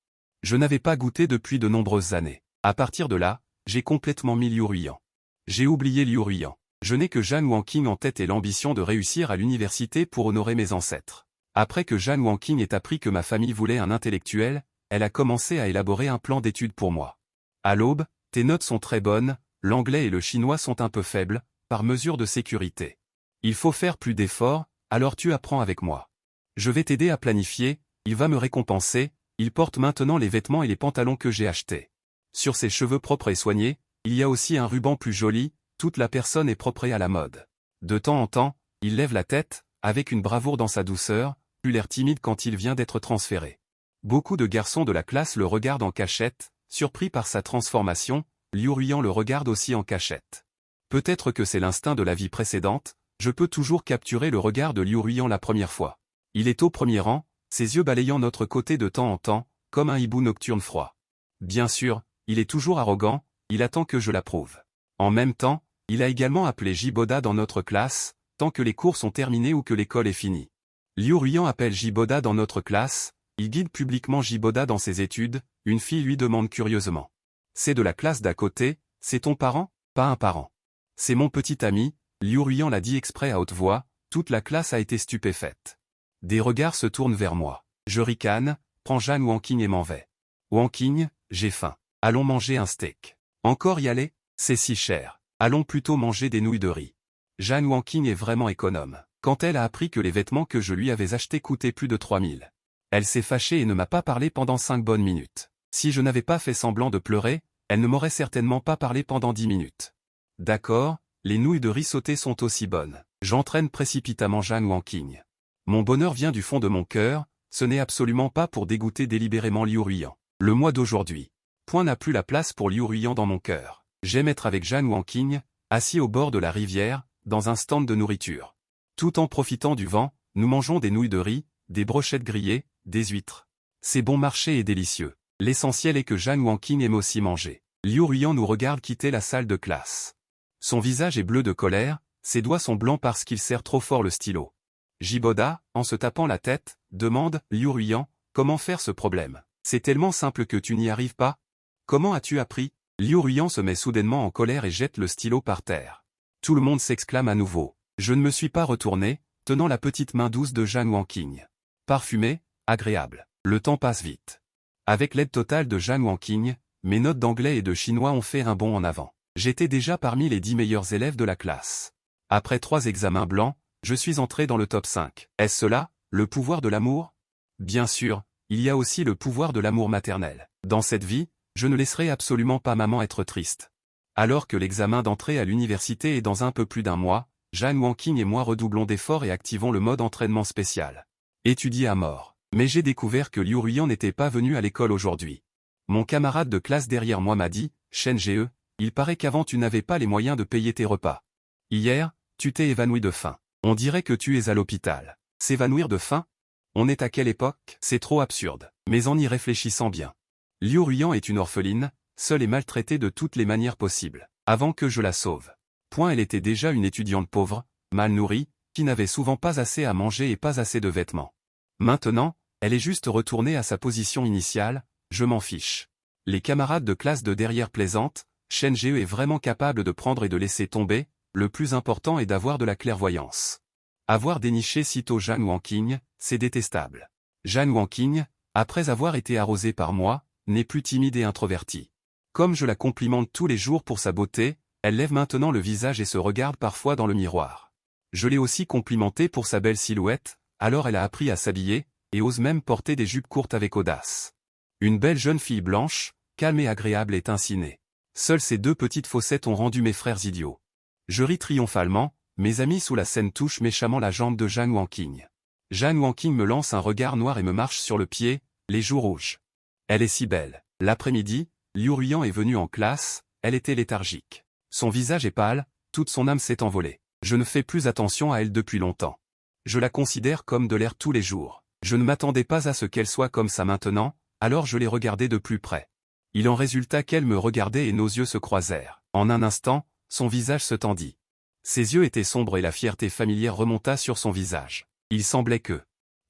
Je n'avais pas goûté depuis de nombreuses années. À partir de là, j'ai complètement mis Liu Ruiyan. J'ai oublié Liu Ruiyan. Je n'ai que Jane Wanqing en tête et l'ambition de réussir à l'université pour honorer mes ancêtres. Après que Jane Wanqing ait appris que ma famille voulait un intellectuel, elle a commencé à élaborer un plan d'études pour moi. À l'aube, tes notes sont très bonnes, l'anglais et le chinois sont un peu faibles, par mesure de sécurité. Il faut faire plus d'efforts, alors tu apprends avec moi. Je vais t'aider à planifier, il va me récompenser, il porte maintenant les vêtements et les pantalons que j'ai achetés. Sur ses cheveux propres et soignés, il y a aussi un ruban plus joli, toute la personne est propre et à la mode. De temps en temps, il lève la tête, avec une bravoure dans sa douceur, plus l'air timide quand il vient d'être transféré. Beaucoup de garçons de la classe le regardent en cachette, surpris par sa transformation, Liu Ruiyan le regarde aussi en cachette. Peut-être que c'est l'instinct de la vie précédente, je peux toujours capturer le regard de Liu Ruiyan la première fois. Il est au premier rang, ses yeux balayant notre côté de temps en temps, comme un hibou nocturne froid. Bien sûr, il est toujours arrogant, il attend que je l'approuve. En même temps, il a également appelé Jiboda dans notre classe, tant que les cours sont terminés ou que l'école est finie. Liu Ruiyan appelle Jiboda dans notre classe, il guide publiquement Jiboda dans ses études, une fille lui demande curieusement. C'est de la classe d'à côté, c'est ton parent? Pas un parent. C'est mon petit ami, Liu Ruiyan l'a dit exprès à haute voix, toute la classe a été stupéfaite. Des regards se tournent vers moi. Je ricane, prends Jeanne Wanqing et m'en vais. Wanqing, j'ai faim. Allons manger un steak. Encore y aller? C'est si cher. Allons plutôt manger des nouilles de riz. Jeanne Wanqing est vraiment économe. Quand elle a appris que les vêtements que je lui avais achetés coûtaient plus de 3000. Elle s'est fâchée et ne m'a pas parlé pendant 5 bonnes minutes. Si je n'avais pas fait semblant de pleurer, elle ne m'aurait certainement pas parlé pendant 10 minutes. D'accord, les nouilles de riz sautées sont aussi bonnes. J'entraîne précipitamment Jeanne Wanqing. Mon bonheur vient du fond de mon cœur, ce n'est absolument pas pour dégoûter délibérément Liu Ruiyan. Le mois d'aujourd'hui. Point n'a plus la place pour Liu Ruiyan dans mon cœur. J'aime être avec Jeanne Wanqing, assis au bord de la rivière, dans un stand de nourriture. Tout en profitant du vent, nous mangeons des nouilles de riz, des brochettes grillées, des huîtres. C'est bon marché et délicieux. L'essentiel est que Jeanne Wanqing aime aussi manger. Liu Ruiyan nous regarde quitter la salle de classe. Son visage est bleu de colère, ses doigts sont blancs parce qu'il serre trop fort le stylo. Jiboda, en se tapant la tête, demande, Liu Ruiyan, comment faire ce problème? C'est tellement simple que tu n'y arrives pas? Comment as-tu appris? Liu Ruiyan se met soudainement en colère et jette le stylo par terre. Tout le monde s'exclame à nouveau. Je ne me suis pas retourné, tenant la petite main douce de Jeanne Wanqing. Parfumée, agréable. Le temps passe vite. Avec l'aide totale de Jeanne Wanqing, mes notes d'anglais et de chinois ont fait un bond en avant. J'étais déjà parmi les 10 meilleurs élèves de la classe. Après 3 examens blancs, je suis entré dans le top 5. Est-ce cela, le pouvoir de l'amour? Bien sûr, il y a aussi le pouvoir de l'amour maternel. Dans cette vie, je ne laisserai absolument pas maman être triste. Alors que l'examen d'entrée à l'université est dans un peu plus d'un mois, Jeanne Wanqing et moi redoublons d'efforts et activons le mode entraînement spécial. Étudier à mort. Mais j'ai découvert que Liu Ruiyan n'était pas venu à l'école aujourd'hui. Mon camarade de classe derrière moi m'a dit, Shen Ge, il paraît qu'avant tu n'avais pas les moyens de payer tes repas. Hier, tu t'es évanoui de faim. On dirait que tu es à l'hôpital. S'évanouir de faim? On est à quelle époque? C'est trop absurde. Mais en y réfléchissant bien. Liu Ruiyan est une orpheline, seule et maltraitée de toutes les manières possibles. Avant que je la sauve. Point elle était déjà une étudiante pauvre, mal nourrie, qui n'avait souvent pas assez à manger et pas assez de vêtements. Maintenant, elle est juste retournée à sa position initiale, je m'en fiche. Les camarades de classe de derrière plaisantent, Shen Ge est vraiment capable de prendre et de laisser tomber, le plus important est d'avoir de la clairvoyance. Avoir déniché sitôt Jeanne Wanqing, c'est détestable. Jeanne Wanqing, après avoir été arrosée par moi, n'est plus timide et introvertie. Comme je la complimente tous les jours pour sa beauté, elle lève maintenant le visage et se regarde parfois dans le miroir. Je l'ai aussi complimentée pour sa belle silhouette, alors elle a appris à s'habiller, et ose même porter des jupes courtes avec audace. Une belle jeune fille blanche, calme et agréable est ainsi née. Seules ces 2 petites fossettes ont rendu mes frères idiots. Je ris triomphalement, mes amis sous la scène touchent méchamment la jambe de Jeanne Wanqing. Jeanne Wanqing me lance un regard noir et me marche sur le pied, les joues rouges. Elle est si belle. L'après-midi, Liu Ruiyan est venue en classe, elle était léthargique. Son visage est pâle, toute son âme s'est envolée. Je ne fais plus attention à elle depuis longtemps. Je la considère comme de l'air tous les jours. Je ne m'attendais pas à ce qu'elle soit comme ça maintenant, alors je l'ai regardée de plus près. Il en résulta qu'elle me regardait et nos yeux se croisèrent. En un instant, son visage se tendit. Ses yeux étaient sombres et la fierté familière remonta sur son visage. Il semblait que,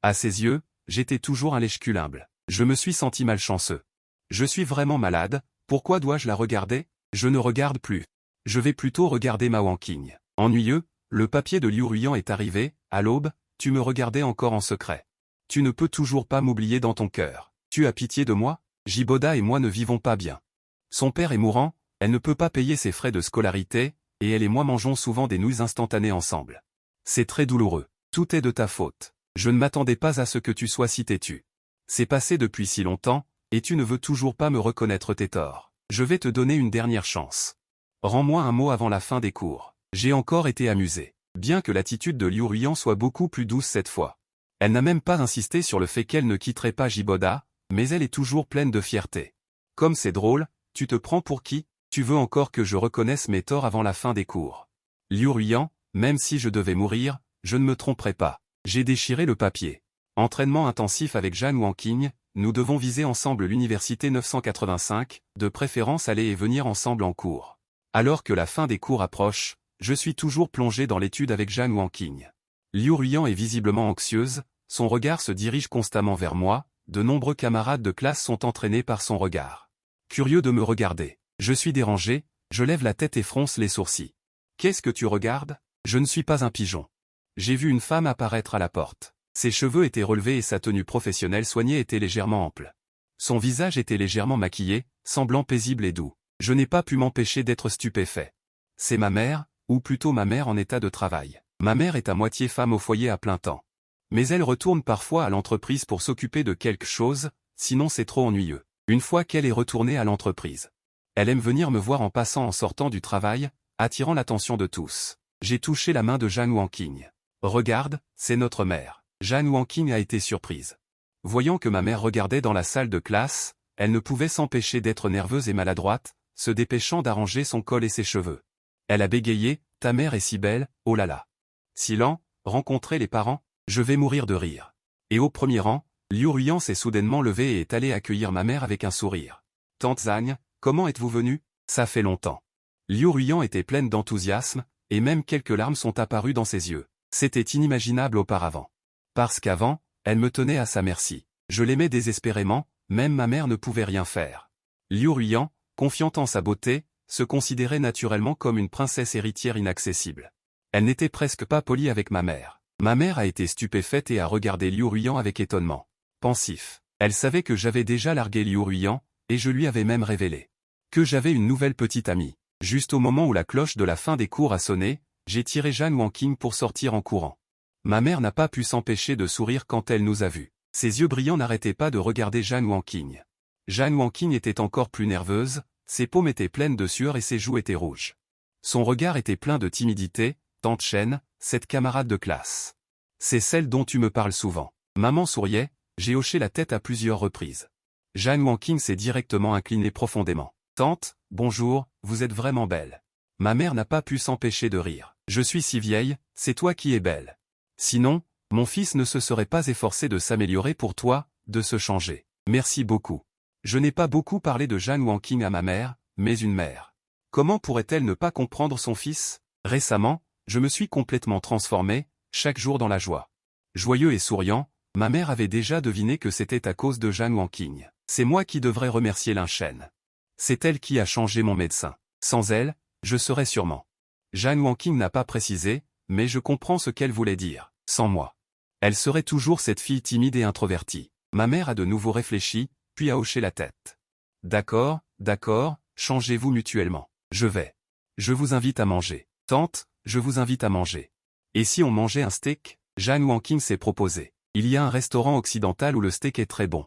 à ses yeux, j'étais toujours un lèche-cul humble. Je me suis senti malchanceux. Je suis vraiment malade, pourquoi dois-je la regarder? Je ne regarde plus. Je vais plutôt regarder ma Wanqing. Ennuyeux, le papier de Liu Ruiyan est arrivé, à l'aube, tu me regardais encore en secret. Tu ne peux toujours pas m'oublier dans ton cœur. Tu as pitié de moi? Jiboda et moi ne vivons pas bien. Son père est mourant, elle ne peut pas payer ses frais de scolarité, et elle et moi mangeons souvent des nouilles instantanées ensemble. C'est très douloureux. Tout est de ta faute. Je ne m'attendais pas à ce que tu sois si têtu. C'est passé depuis si longtemps, et tu ne veux toujours pas me reconnaître tes torts. Je vais te donner une dernière chance. Rends-moi un mot avant la fin des cours. J'ai encore été amusé. Bien que l'attitude de Liu Ruiyan soit beaucoup plus douce cette fois. Elle n'a même pas insisté sur le fait qu'elle ne quitterait pas Jiboda, mais elle est toujours pleine de fierté. Comme c'est drôle, tu te prends pour qui? Tu veux encore que je reconnaisse mes torts avant la fin des cours. Liu Ruiyan, même si je devais mourir, je ne me tromperai pas. J'ai déchiré le papier. Entraînement intensif avec Jan Wanqing, nous devons viser ensemble l'université 985, de préférence aller et venir ensemble en cours. Alors que la fin des cours approche, je suis toujours plongé dans l'étude avec Jan Wanqing. Liu Ruiyan est visiblement anxieuse, son regard se dirige constamment vers moi, de nombreux camarades de classe sont entraînés par son regard. Curieux de me regarder. Je suis dérangé, je lève la tête et fronce les sourcils. Qu'est-ce que tu regardes? Je ne suis pas un pigeon. J'ai vu une femme apparaître à la porte. Ses cheveux étaient relevés et sa tenue professionnelle soignée était légèrement ample. Son visage était légèrement maquillé, semblant paisible et doux. Je n'ai pas pu m'empêcher d'être stupéfait. C'est ma mère, ou plutôt ma mère en état de travail. Ma mère est à moitié femme au foyer à plein temps. Mais elle retourne parfois à l'entreprise pour s'occuper de quelque chose, sinon c'est trop ennuyeux. Une fois qu'elle est retournée à l'entreprise, elle aime venir me voir en passant en sortant du travail, attirant l'attention de tous. J'ai touché la main de Jan Wanqing. Regarde, c'est notre mère. Jan Wanqing a été surprise. Voyant que ma mère regardait dans la salle de classe, elle ne pouvait s'empêcher d'être nerveuse et maladroite, se dépêchant d'arranger son col et ses cheveux. Elle a bégayé, ta mère est si belle, oh là là. Silan, rencontrer les parents, je vais mourir de rire. Et au premier rang, Liu Ruiyan s'est soudainement levé et est allé accueillir ma mère avec un sourire. Tante Zhang, comment êtes-vous venue? Ça fait longtemps. Liu Ruiyan était pleine d'enthousiasme, et même quelques larmes sont apparues dans ses yeux. C'était inimaginable auparavant. Parce qu'avant, elle me tenait à sa merci. Je l'aimais désespérément, même ma mère ne pouvait rien faire. Liu Ruiyan, confiante en sa beauté, se considérait naturellement comme une princesse héritière inaccessible. Elle n'était presque pas polie avec ma mère. Ma mère a été stupéfaite et a regardé Liu Ruiyan avec étonnement. Pensif. Elle savait que j'avais déjà largué Liu Ruiyan, et je lui avais même révélé que j'avais une nouvelle petite amie. Juste au moment où la cloche de la fin des cours a sonné, j'ai tiré Jan Wanqing pour sortir en courant. Ma mère n'a pas pu s'empêcher de sourire quand elle nous a vus. Ses yeux brillants n'arrêtaient pas de regarder Jan Wanqing. Jan Wanqing était encore plus nerveuse, ses paumes étaient pleines de sueur et ses joues étaient rouges. Son regard était plein de timidité. Tante Chen, cette camarade de classe. C'est celle dont tu me parles souvent. Maman souriait, j'ai hoché la tête à plusieurs reprises. Jan Wanqing s'est directement incliné profondément. Tante, bonjour, vous êtes vraiment belle. Ma mère n'a pas pu s'empêcher de rire. Je suis si vieille, c'est toi qui es belle. Sinon, mon fils ne se serait pas efforcé de s'améliorer pour toi, de se changer. Merci beaucoup. Je n'ai pas beaucoup parlé de Jan Wanqing à ma mère, mais une mère. Comment pourrait-elle ne pas comprendre son fils? Récemment, je me suis complètement transformé, chaque jour dans la joie. Joyeux et souriant, ma mère avait déjà deviné que c'était à cause de Jan Wanqing. C'est moi qui devrais remercier Lin Shen. C'est elle qui a changé mon médecin. Sans elle, je serais sûrement. Jan Wanqing n'a pas précisé, mais je comprends ce qu'elle voulait dire. Sans moi, elle serait toujours cette fille timide et introvertie. Ma mère a de nouveau réfléchi, puis a hoché la tête. D'accord, d'accord, changez-vous mutuellement. Je vais. Je vous invite à manger. Tante, je vous invite à manger. Et si on mangeait un steak? Jan Wanqing s'est proposé. Il y a un restaurant occidental où le steak est très bon.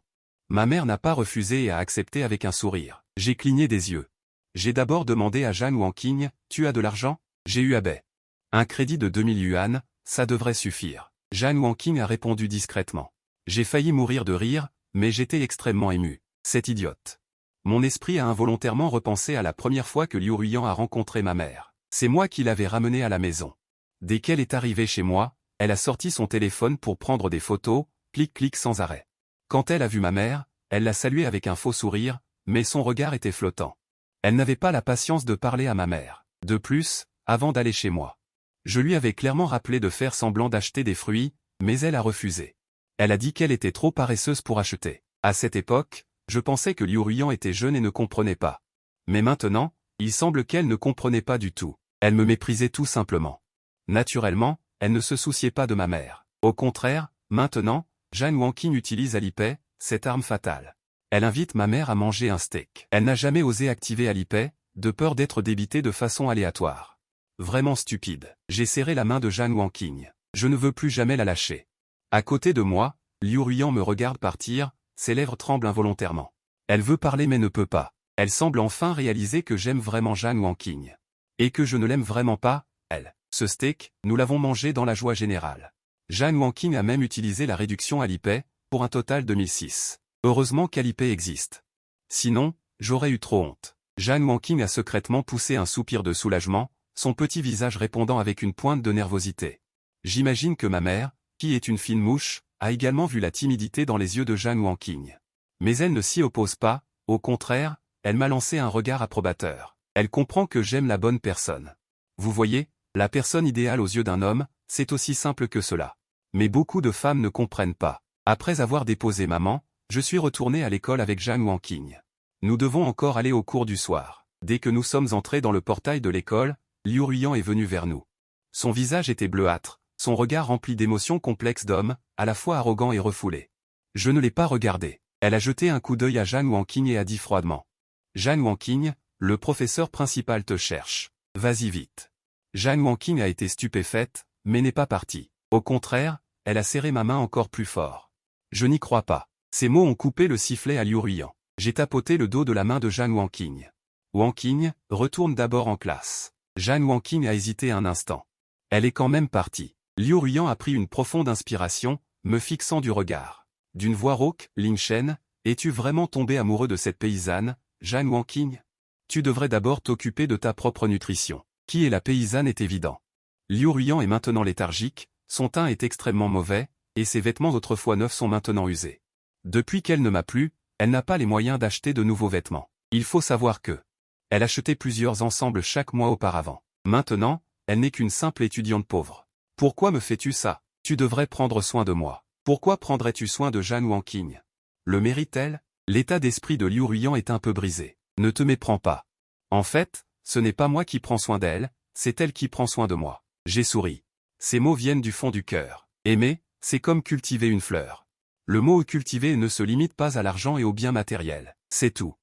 Ma mère n'a pas refusé et a accepté avec un sourire. J'ai cligné des yeux. J'ai d'abord demandé à Jan Wanqing, tu as de l'argent? J'ai eu à baie. Un crédit de 2000 yuan, ça devrait suffire. Jan Wanqing a répondu discrètement. J'ai failli mourir de rire, mais j'étais extrêmement ému. C'est idiote. Mon esprit a involontairement repensé à la première fois que Liu Ruiyan a rencontré ma mère. C'est moi qui l'avais ramenée à la maison. Dès qu'elle est arrivée chez moi, elle a sorti son téléphone pour prendre des photos, clic-clic sans arrêt. Quand elle a vu ma mère, elle l'a saluée avec un faux sourire, mais son regard était flottant. Elle n'avait pas la patience de parler à ma mère. De plus, avant d'aller chez moi, je lui avais clairement rappelé de faire semblant d'acheter des fruits, mais elle a refusé. Elle a dit qu'elle était trop paresseuse pour acheter. À cette époque, je pensais que Liu Ruiyan était jeune et ne comprenait pas. Mais maintenant, il semble qu'elle ne comprenait pas du tout. Elle me méprisait tout simplement. Naturellement, elle ne se souciait pas de ma mère. Au contraire, maintenant, Jan Wanqing utilise Alipay, cette arme fatale. Elle invite ma mère à manger un steak. Elle n'a jamais osé activer Alipay, de peur d'être débitée de façon aléatoire. Vraiment stupide. J'ai serré la main de Jeanne Wanqing. Je ne veux plus jamais la lâcher. À côté de moi, Liu Ruyan me regarde partir, ses lèvres tremblent involontairement. Elle veut parler mais ne peut pas. Elle semble enfin réaliser que j'aime vraiment Jeanne Wanqing. Et que je ne l'aime vraiment pas, elle. Ce steak, nous l'avons mangé dans la joie générale. Jeanne Wanqing a même utilisé la réduction Alipay, pour un total de 1006. Heureusement qu'Alipay existe. Sinon, j'aurais eu trop honte. Jeanne Wanqing a secrètement poussé un soupir de soulagement, son petit visage répondant avec une pointe de nervosité. J'imagine que ma mère, qui est une fine mouche, a également vu la timidité dans les yeux de Jeanne Wanqing. Mais elle ne s'y oppose pas, au contraire, elle m'a lancé un regard approbateur. Elle comprend que j'aime la bonne personne. Vous voyez, la personne idéale aux yeux d'un homme, c'est aussi simple que cela. Mais beaucoup de femmes ne comprennent pas. Après avoir déposé maman, je suis retourné à l'école avec Jeanne Wanqing. Nous devons encore aller au cours du soir. Dès que nous sommes entrés dans le portail de l'école, Liu Ruyan est venu vers nous. Son visage était bleuâtre, son regard rempli d'émotions complexes d'homme, à la fois arrogant et refoulé. Je ne l'ai pas regardé. Elle a jeté un coup d'œil à Jeanne Wanqing et a dit froidement. Jeanne Wanqing, le professeur principal te cherche. Vas-y vite. Jeanne Wanqing a été stupéfaite, mais n'est pas partie. Au contraire, elle a serré ma main encore plus fort. Je n'y crois pas. Ces mots ont coupé le sifflet à Liu Ruyan. J'ai tapoté le dos de la main de Jeanne Wanqing. Wanqing, retourne d'abord en classe. Jeanne Wanqing a hésité un instant. Elle est quand même partie. Liu Ruyan a pris une profonde inspiration, me fixant du regard. D'une voix rauque, Ling Shen, es-tu vraiment tombé amoureux de cette paysanne, Jeanne Wanqing? Tu devrais d'abord t'occuper de ta propre nutrition. Qui est la paysanne est évident. Liu Ruyan est maintenant léthargique, son teint est extrêmement mauvais, et ses vêtements autrefois neufs sont maintenant usés. Depuis qu'elle ne m'a plus, elle n'a pas les moyens d'acheter de nouveaux vêtements. Il faut savoir que elle achetait plusieurs ensembles chaque mois auparavant. Maintenant, elle n'est qu'une simple étudiante pauvre. Pourquoi me fais-tu ça? Tu devrais prendre soin de moi. Pourquoi prendrais-tu soin de Jeanne Wanqing? Le mérite-t-elle? L'état d'esprit de Liu Ruyan est un peu brisé. Ne te méprends pas. En fait, ce n'est pas moi qui prends soin d'elle, c'est elle qui prend soin de moi. J'ai souri. Ces mots viennent du fond du cœur. Aimer, c'est comme cultiver une fleur. Le mot cultiver ne se limite pas à l'argent et aux biens matériels. C'est tout.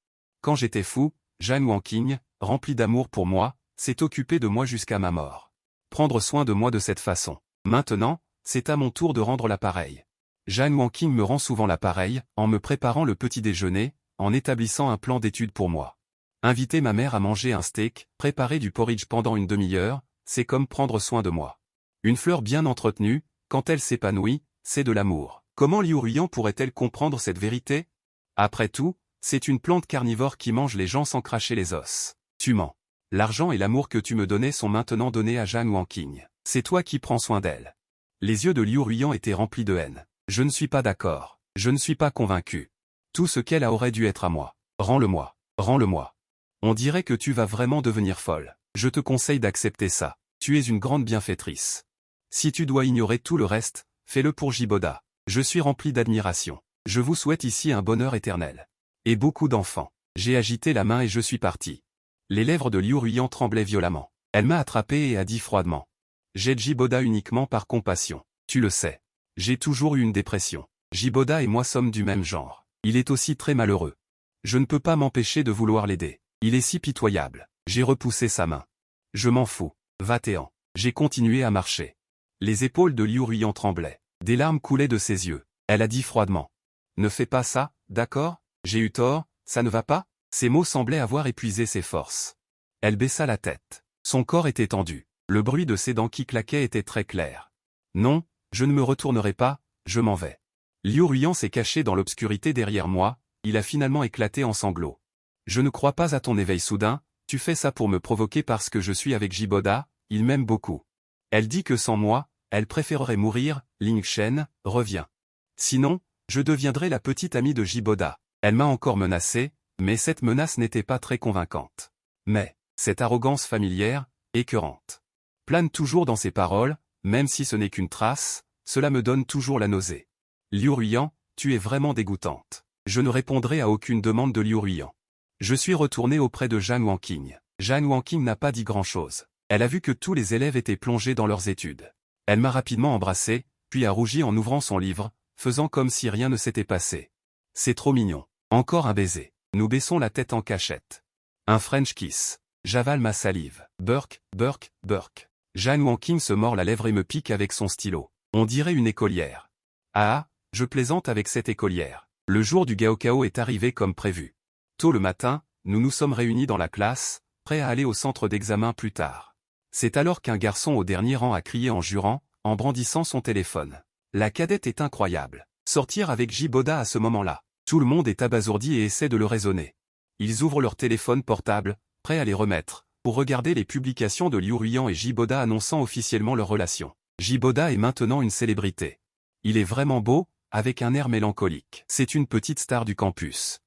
Quand j'étais fou, Jeanne Wanqing, remplie d'amour pour moi, s'est occupée de moi jusqu'à ma mort. Prendre soin de moi de cette façon. Maintenant, c'est à mon tour de rendre l'appareil. Jeanne Wanqing me rend souvent l'appareil, en me préparant le petit déjeuner, en établissant un plan d'études pour moi. Inviter ma mère à manger un steak, préparer du porridge pendant une demi-heure, c'est comme prendre soin de moi. Une fleur bien entretenue, quand elle s'épanouit, c'est de l'amour. Comment Liu Ruyan pourrait-elle comprendre cette vérité? Après tout, c'est une plante carnivore qui mange les gens sans cracher les os. Tu mens. L'argent et l'amour que tu me donnais sont maintenant donnés à Jeanne Wanqing. C'est toi qui prends soin d'elle. Les yeux de Liu Ruyan étaient remplis de haine. Je ne suis pas d'accord. Je ne suis pas convaincu. Tout ce qu'elle aurait dû être à moi. Rends-le-moi. Rends-le-moi. On dirait que tu vas vraiment devenir folle. Je te conseille d'accepter ça. Tu es une grande bienfaitrice. Si tu dois ignorer tout le reste, fais-le pour Jiboda. Je suis rempli d'admiration. Je vous souhaite ici un bonheur éternel. Et beaucoup d'enfants. J'ai agité la main et je suis parti. Les lèvres de Liu Ruyan tremblaient violemment. Elle m'a attrapé et a dit froidement. J'aide Jiboda uniquement par compassion. Tu le sais. J'ai toujours eu une dépression. Jiboda et moi sommes du même genre. Il est aussi très malheureux. Je ne peux pas m'empêcher de vouloir l'aider. Il est si pitoyable. J'ai repoussé sa main. Je m'en fous. Va-t'en. J'ai continué à marcher. Les épaules de Liu Ruyan tremblaient. Des larmes coulaient de ses yeux. Elle a dit froidement. Ne fais pas ça, d'accord? J'ai eu tort, ça ne va pas? Ces mots semblaient avoir épuisé ses forces. Elle baissa la tête. Son corps était tendu. Le bruit de ses dents qui claquaient était très clair. Non, je ne me retournerai pas, je m'en vais. Liu Ruyan s'est caché dans l'obscurité derrière moi, il a finalement éclaté en sanglots. Je ne crois pas à ton éveil soudain, tu fais ça pour me provoquer parce que je suis avec Jiboda, il m'aime beaucoup. Elle dit que sans moi, elle préférerait mourir, Ling Shen, reviens. Sinon, je deviendrai la petite amie de Jiboda. Elle m'a encore menacé, mais cette menace n'était pas très convaincante. Mais, cette arrogance familière, écœurante, plane toujours dans ses paroles, même si ce n'est qu'une trace, cela me donne toujours la nausée. Liu Ruyan, tu es vraiment dégoûtante. Je ne répondrai à aucune demande de Liu Ruyan. Je suis retourné auprès de Jeanne Wanqing. Jeanne Wanqing n'a pas dit grand-chose. Elle a vu que tous les élèves étaient plongés dans leurs études. Elle m'a rapidement embrassé, puis a rougi en ouvrant son livre, faisant comme si rien ne s'était passé. C'est trop mignon. Encore un baiser. Nous baissons la tête en cachette. Un French kiss. J'avale ma salive. Burk, burk, burk. Jang Won-King se mord la lèvre et me pique avec son stylo. On dirait une écolière. Ah, je plaisante avec cette écolière. Le jour du Gaokao est arrivé comme prévu. Tôt le matin, nous nous sommes réunis dans la classe, prêts à aller au centre d'examen plus tard. C'est alors qu'un garçon au dernier rang a crié en jurant, en brandissant son téléphone. La cadette est incroyable. Sortir avec Jiboda à ce moment-là. Tout le monde est abasourdi et essaie de le raisonner. Ils ouvrent leur téléphone portable, prêts à les remettre, pour regarder les publications de Liu Ruiyan et Jiboda annonçant officiellement leur relation. Jiboda est maintenant une célébrité. Il est vraiment beau, avec un air mélancolique. C'est une petite star du campus.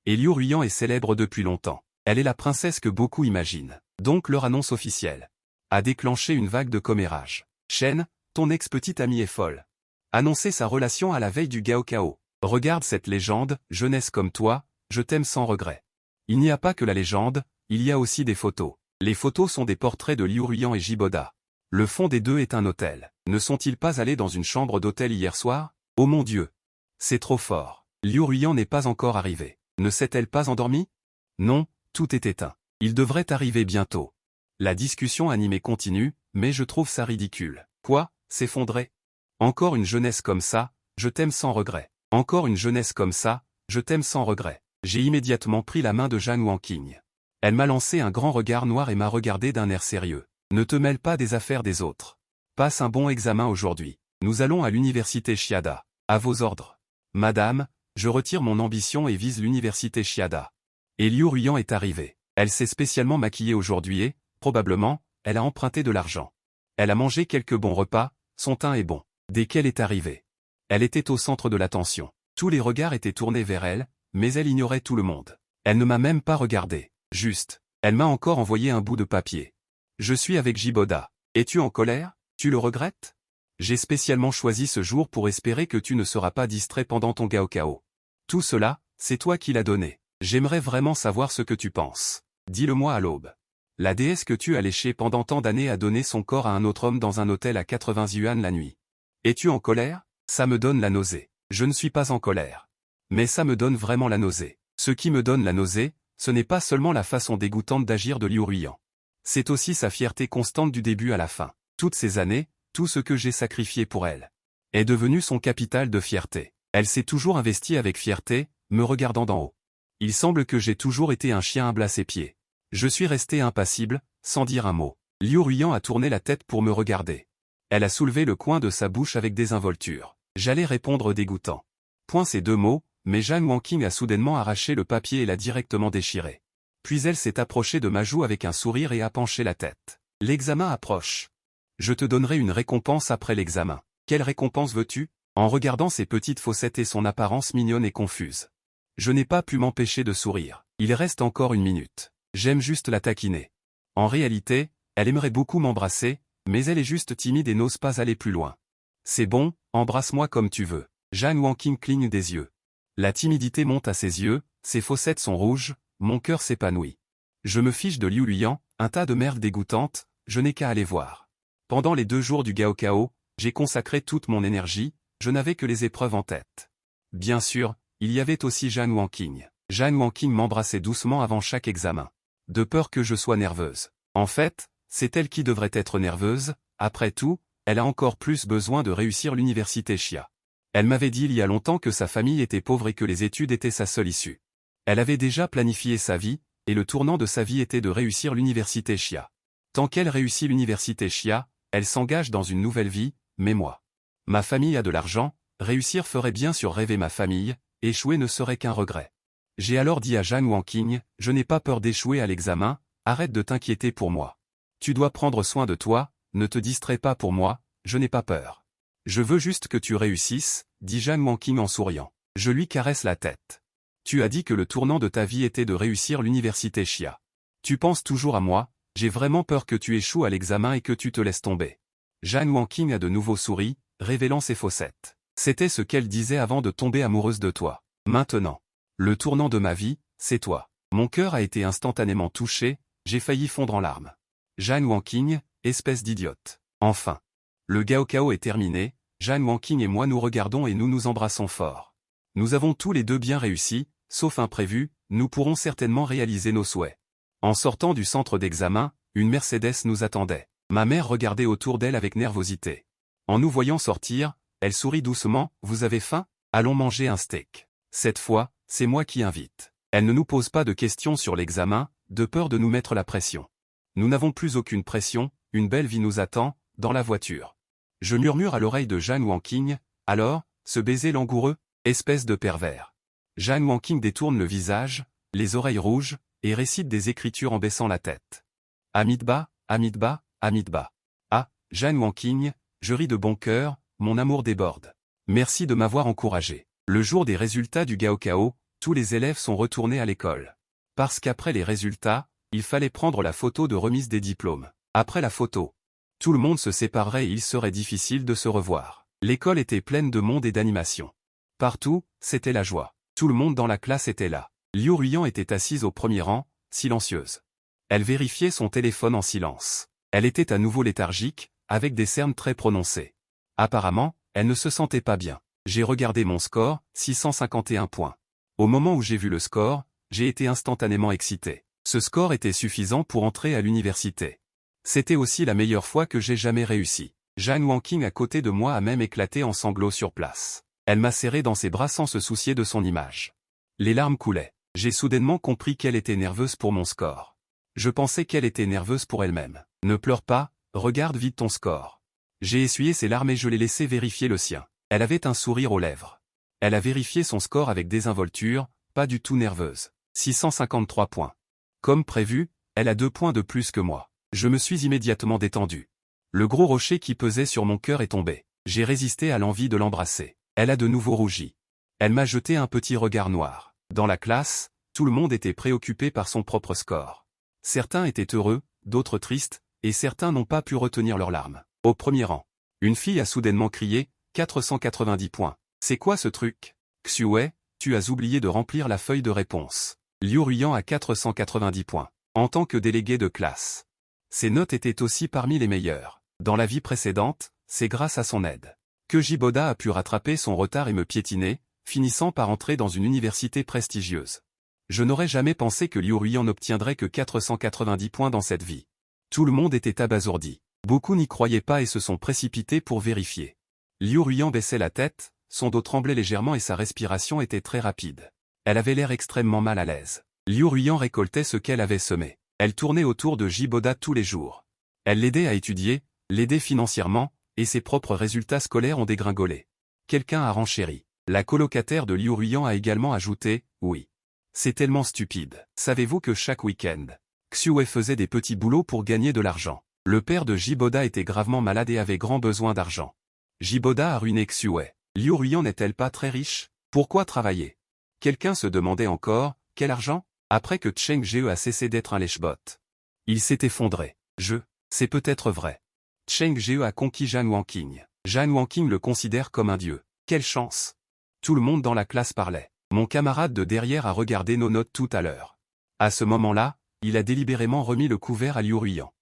Et Liu Ruiyan est célèbre depuis longtemps. Elle est la princesse que beaucoup imaginent. Donc leur annonce officielle a déclenché une vague de commérages. Shen, ton ex-petite amie est folle. Annoncer sa relation à la veille du Gaokao. Regarde cette légende, jeunesse comme toi, je t'aime sans regret. Il n'y a pas que la légende, il y a aussi des photos. Les photos sont des portraits de Liu Ruiyan et Jiboda. Le fond des deux est un hôtel. Ne sont-ils pas allés dans une chambre d'hôtel hier soir? Oh mon Dieu! C'est trop fort. Liu Ruiyan n'est pas encore arrivé. Ne s'est-elle pas endormie? Non, tout est éteint. Il devrait arriver bientôt. La discussion animée continue, mais je trouve ça ridicule. Quoi? S'effondrer? Encore une jeunesse comme ça, je t'aime sans regret. Encore une jeunesse comme ça, je t'aime sans regret. J'ai immédiatement pris la main de Jang Won-King. Elle m'a lancé un grand regard noir et m'a regardé d'un air sérieux. Ne te mêle pas des affaires des autres. Passe un bon examen aujourd'hui. Nous allons à l'université Chiada. À vos ordres. Madame, je retire mon ambition et vise l'université Chiada. Et Liu Ruiyan est arrivée. Elle s'est spécialement maquillée aujourd'hui et, probablement, elle a emprunté de l'argent. Elle a mangé quelques bons repas, son teint est bon. Dès qu'elle est arrivée, elle était au centre de l'attention. Tous les regards étaient tournés vers elle, mais elle ignorait tout le monde. Elle ne m'a même pas regardé. Juste. Elle m'a encore envoyé un bout de papier. Je suis avec Jiboda. Es-tu en colère? Tu le regrettes? J'ai spécialement choisi ce jour pour espérer que tu ne seras pas distrait pendant ton Gaokao. Tout cela, c'est toi qui l'as donné. J'aimerais vraiment savoir ce que tu penses. Dis-le-moi à l'aube. La déesse que tu as léchée pendant tant d'années a donné son corps à un autre homme dans un hôtel à 80 yuan la nuit. Es-tu en colère? Ça me donne la nausée. Je ne suis pas en colère. Mais ça me donne vraiment la nausée. Ce qui me donne la nausée, ce n'est pas seulement la façon dégoûtante d'agir de Liu Ruiyan. C'est aussi sa fierté constante du début à la fin. Toutes ces années, tout ce que j'ai sacrifié pour elle est devenu son capital de fierté. Elle s'est toujours investie avec fierté, me regardant d'en haut. Il semble que j'ai toujours été un chien humble à ses pieds. Je suis resté impassible, sans dire un mot. Liu Ruiyan a tourné la tête pour me regarder. Elle a soulevé le coin de sa bouche avec désinvolture. J'allais répondre dégoûtant. Point ces deux mots, mais Jang Won-King a soudainement arraché le papier et l'a directement déchiré. Puis elle s'est approchée de ma joue avec un sourire et a penché la tête. L'examen approche. Je te donnerai une récompense après l'examen. Quelle récompense veux-tu? En regardant ses petites fossettes et son apparence mignonne et confuse. Je n'ai pas pu m'empêcher de sourire. Il reste encore une minute. J'aime juste la taquiner. En réalité, elle aimerait beaucoup m'embrasser, mais elle est juste timide et n'ose pas aller plus loin. C'est bon, embrasse-moi comme tu veux. Jang Won-King cligne des yeux. La timidité monte à ses yeux, ses fossettes sont rouges, mon cœur s'épanouit. Je me fiche de Liu Ruiyan, un tas de merde dégoûtante, je n'ai qu'à aller voir. Pendant les 2 jours du Gaokao, j'ai consacré toute mon énergie, je n'avais que les épreuves en tête. Bien sûr, il y avait aussi Jang Won-King. Jang Won-King m'embrassait doucement avant chaque examen. De peur que je sois nerveuse. En fait, c'est elle qui devrait être nerveuse, après tout, elle a encore plus besoin de réussir l'université Chia. Elle m'avait dit il y a longtemps que sa famille était pauvre et que les études étaient sa seule issue. Elle avait déjà planifié sa vie, et le tournant de sa vie était de réussir l'université Chia. Tant qu'elle réussit l'université Chia, elle s'engage dans une nouvelle vie, mais moi. Ma famille a de l'argent, réussir ferait bien sûr rêver ma famille, échouer ne serait qu'un regret. J'ai alors dit à Jang Won-King, je n'ai pas peur d'échouer à l'examen, arrête de t'inquiéter pour moi. Tu dois prendre soin de toi, ne te distrais pas pour moi, je n'ai pas peur. Je veux juste que tu réussisses, dit Jang Won-King en souriant. Je lui caresse la tête. Tu as dit que le tournant de ta vie était de réussir l'université Chia. Tu penses toujours à moi, j'ai vraiment peur que tu échoues à l'examen et que tu te laisses tomber. Jang Won-King a de nouveau souri, révélant ses fossettes. C'était ce qu'elle disait avant de tomber amoureuse de toi. Maintenant. Le tournant de ma vie, c'est toi. Mon cœur a été instantanément touché, j'ai failli fondre en larmes. Jang Won-King, espèce d'idiote. Enfin. Le Gaokao est terminé, Jang Won-King et moi nous regardons et nous nous embrassons fort. Nous avons tous les deux bien réussi, sauf imprévu, nous pourrons certainement réaliser nos souhaits. En sortant du centre d'examen, une Mercedes nous attendait. Ma mère regardait autour d'elle avec nervosité. En nous voyant sortir, elle sourit doucement. « Vous avez faim? Allons manger un steak. » Cette fois, c'est moi qui invite. Elle ne nous pose pas de questions sur l'examen, de peur de nous mettre la pression. Nous n'avons plus aucune pression, une belle vie nous attend, dans la voiture. Je murmure à l'oreille de Jeanne Wanking, « Alors, ce baiser langoureux, espèce de pervers. » Jeanne Wanking détourne le visage, les oreilles rouges, et récite des écritures en baissant la tête. Amitabha, Amitabha, Amitabha. Ah, Jeanne Wanking, je ris de bon cœur, mon amour déborde. Merci de m'avoir encouragé. Le jour des résultats du Gaokao, tous les élèves sont retournés à l'école. Parce qu'après les résultats, il fallait prendre la photo de remise des diplômes. Après la photo, tout le monde se séparerait et il serait difficile de se revoir. L'école était pleine de monde et d'animation. Partout, c'était la joie. Tout le monde dans la classe était là. Liu Ruiyan était assise au premier rang, silencieuse. Elle vérifiait son téléphone en silence. Elle était à nouveau léthargique, avec des cernes très prononcées. Apparemment, elle ne se sentait pas bien. J'ai regardé mon score, 651 points. Au moment où j'ai vu le score, j'ai été instantanément excité. Ce score était suffisant pour entrer à l'université. C'était aussi la meilleure fois que j'ai jamais réussi. Jeanne Wanking à côté de moi a même éclaté en sanglots sur place. Elle m'a serré dans ses bras sans se soucier de son image. Les larmes coulaient. J'ai soudainement compris qu'elle était nerveuse pour mon score. Je pensais qu'elle était nerveuse pour elle-même. Ne pleure pas, regarde vite ton score. J'ai essuyé ses larmes et je l'ai laissé vérifier le sien. Elle avait un sourire aux lèvres. Elle a vérifié son score avec désinvolture, pas du tout nerveuse. 653 points. Comme prévu, elle a 2 points de plus que moi. Je me suis immédiatement détendu. Le gros rocher qui pesait sur mon cœur est tombé. J'ai résisté à l'envie de l'embrasser. Elle a de nouveau rougi. Elle m'a jeté un petit regard noir. Dans la classe, tout le monde était préoccupé par son propre score. Certains étaient heureux, d'autres tristes, et certains n'ont pas pu retenir leurs larmes. Au premier rang, une fille a soudainement crié, 490 points. C'est quoi ce truc? Xue, tu as oublié de remplir la feuille de réponse. Liu Ruiyan a 490 points. En tant que délégué de classe. Ses notes étaient aussi parmi les meilleures. Dans la vie précédente, c'est grâce à son aide que Jiboda a pu rattraper son retard et me piétiner, finissant par entrer dans une université prestigieuse. Je n'aurais jamais pensé que Liu Ruiyan n'obtiendrait que 490 points dans cette vie. Tout le monde était abasourdi. Beaucoup n'y croyaient pas et se sont précipités pour vérifier. Liu Ruiyan baissait la tête, son dos tremblait légèrement et sa respiration était très rapide. Elle avait l'air extrêmement mal à l'aise. Liu Ruiyan récoltait ce qu'elle avait semé. Elle tournait autour de Jiboda tous les jours. Elle l'aidait à étudier, l'aidait financièrement, et ses propres résultats scolaires ont dégringolé. Quelqu'un a renchéri. La colocataire de Liu Ruiyan a également ajouté, oui. C'est tellement stupide. Savez-vous que chaque week-end, Xue faisait des petits boulots pour gagner de l'argent. Le père de Jiboda était gravement malade et avait grand besoin d'argent. Jiboda a ruiné Xue. Liu Ruiyan n'est-elle pas très riche? Pourquoi travailler? Quelqu'un se demandait encore, quel argent? Après que Cheng Jie a cessé d'être un lèche-bot. Il s'est effondré. C'est peut-être vrai. Cheng Jie a conquis Jeanne Wanking. Jeanne Wanking le considère comme un dieu. Quelle chance! Tout le monde dans la classe parlait. Mon camarade de derrière a regardé nos notes tout à l'heure. À ce moment-là, il a délibérément remis le couvert à Liu Ruiyan.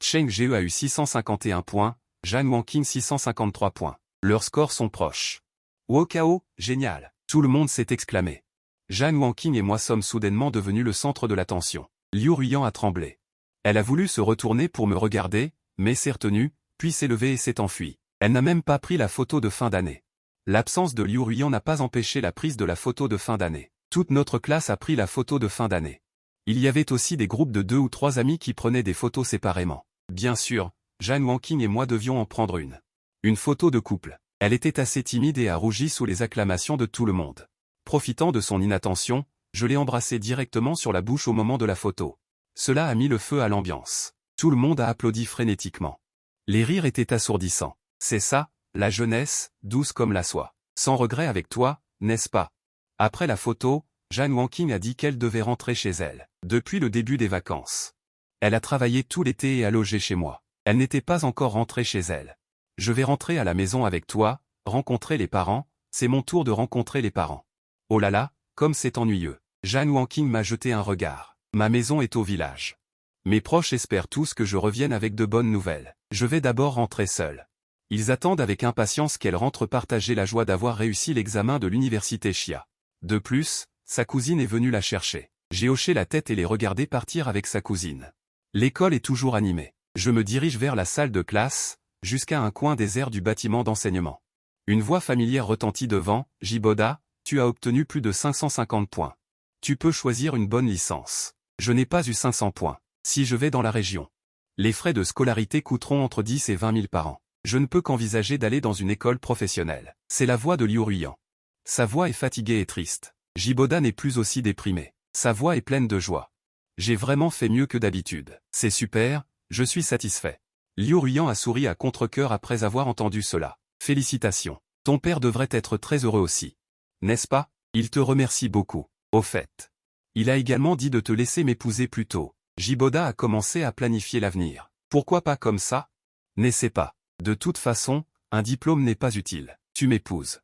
Cheng Jie a eu 651 points, Jeanne Wanking 653 points. Leurs scores sont proches. Wokao, génial! Tout le monde s'est exclamé. Jeanne Wanking et moi sommes soudainement devenus le centre de l'attention. Liu Ruiyan a tremblé. Elle a voulu se retourner pour me regarder, mais s'est retenue, puis s'est levée et s'est enfuie. Elle n'a même pas pris la photo de fin d'année. L'absence de Liu Ruiyan n'a pas empêché la prise de la photo de fin d'année. Toute notre classe a pris la photo de fin d'année. Il y avait aussi des groupes de 2 ou 3 amis qui prenaient des photos séparément. Bien sûr, Jeanne Wanking et moi devions en prendre une. Une photo de couple. Elle était assez timide et a rougi sous les acclamations de tout le monde. Profitant de son inattention, je l'ai embrassée directement sur la bouche au moment de la photo. Cela a mis le feu à l'ambiance. Tout le monde a applaudi frénétiquement. Les rires étaient assourdissants. C'est ça, la jeunesse, douce comme la soie. Sans regret avec toi, n'est-ce pas? Après la photo, Jeanne Wanking a dit qu'elle devait rentrer chez elle. Depuis le début des vacances. Elle a travaillé tout l'été et a logé chez moi. Elle n'était pas encore rentrée chez elle. Je vais rentrer à la maison avec toi, rencontrer les parents, c'est mon tour de rencontrer les parents. Oh là là, comme c'est ennuyeux. Jeanne Wanking m'a jeté un regard. Ma maison est au village. Mes proches espèrent tous que je revienne avec de bonnes nouvelles. Je vais d'abord rentrer seule. Ils attendent avec impatience qu'elle rentre partager la joie d'avoir réussi l'examen de l'université Xia. De plus, sa cousine est venue la chercher. J'ai hoché la tête et les regardé partir avec sa cousine. L'école est toujours animée. Je me dirige vers la salle de classe, jusqu'à un coin désert du bâtiment d'enseignement. Une voix familière retentit devant, « Jiboda, tu as obtenu plus de 550 points. Tu peux choisir une bonne licence. » Je n'ai pas eu 500 points. Si je vais dans la région. Les frais de scolarité coûteront entre 10 et 20 000 par an. Je ne peux qu'envisager d'aller dans une école professionnelle. C'est la voix de Liu Ruyan. Sa voix est fatiguée et triste. Jiboda n'est plus aussi déprimé. Sa voix est pleine de joie. J'ai vraiment fait mieux que d'habitude. C'est super, je suis satisfait. Liu Ruyan a souri à contre-cœur après avoir entendu cela. Félicitations. Ton père devrait être très heureux aussi. N'est-ce pas? Il te remercie beaucoup. Au fait. Il a également dit de te laisser m'épouser plus tôt. Jiboda a commencé à planifier l'avenir. Pourquoi pas comme ça? N'essaie pas. De toute façon, un diplôme n'est pas utile. Tu m'épouses.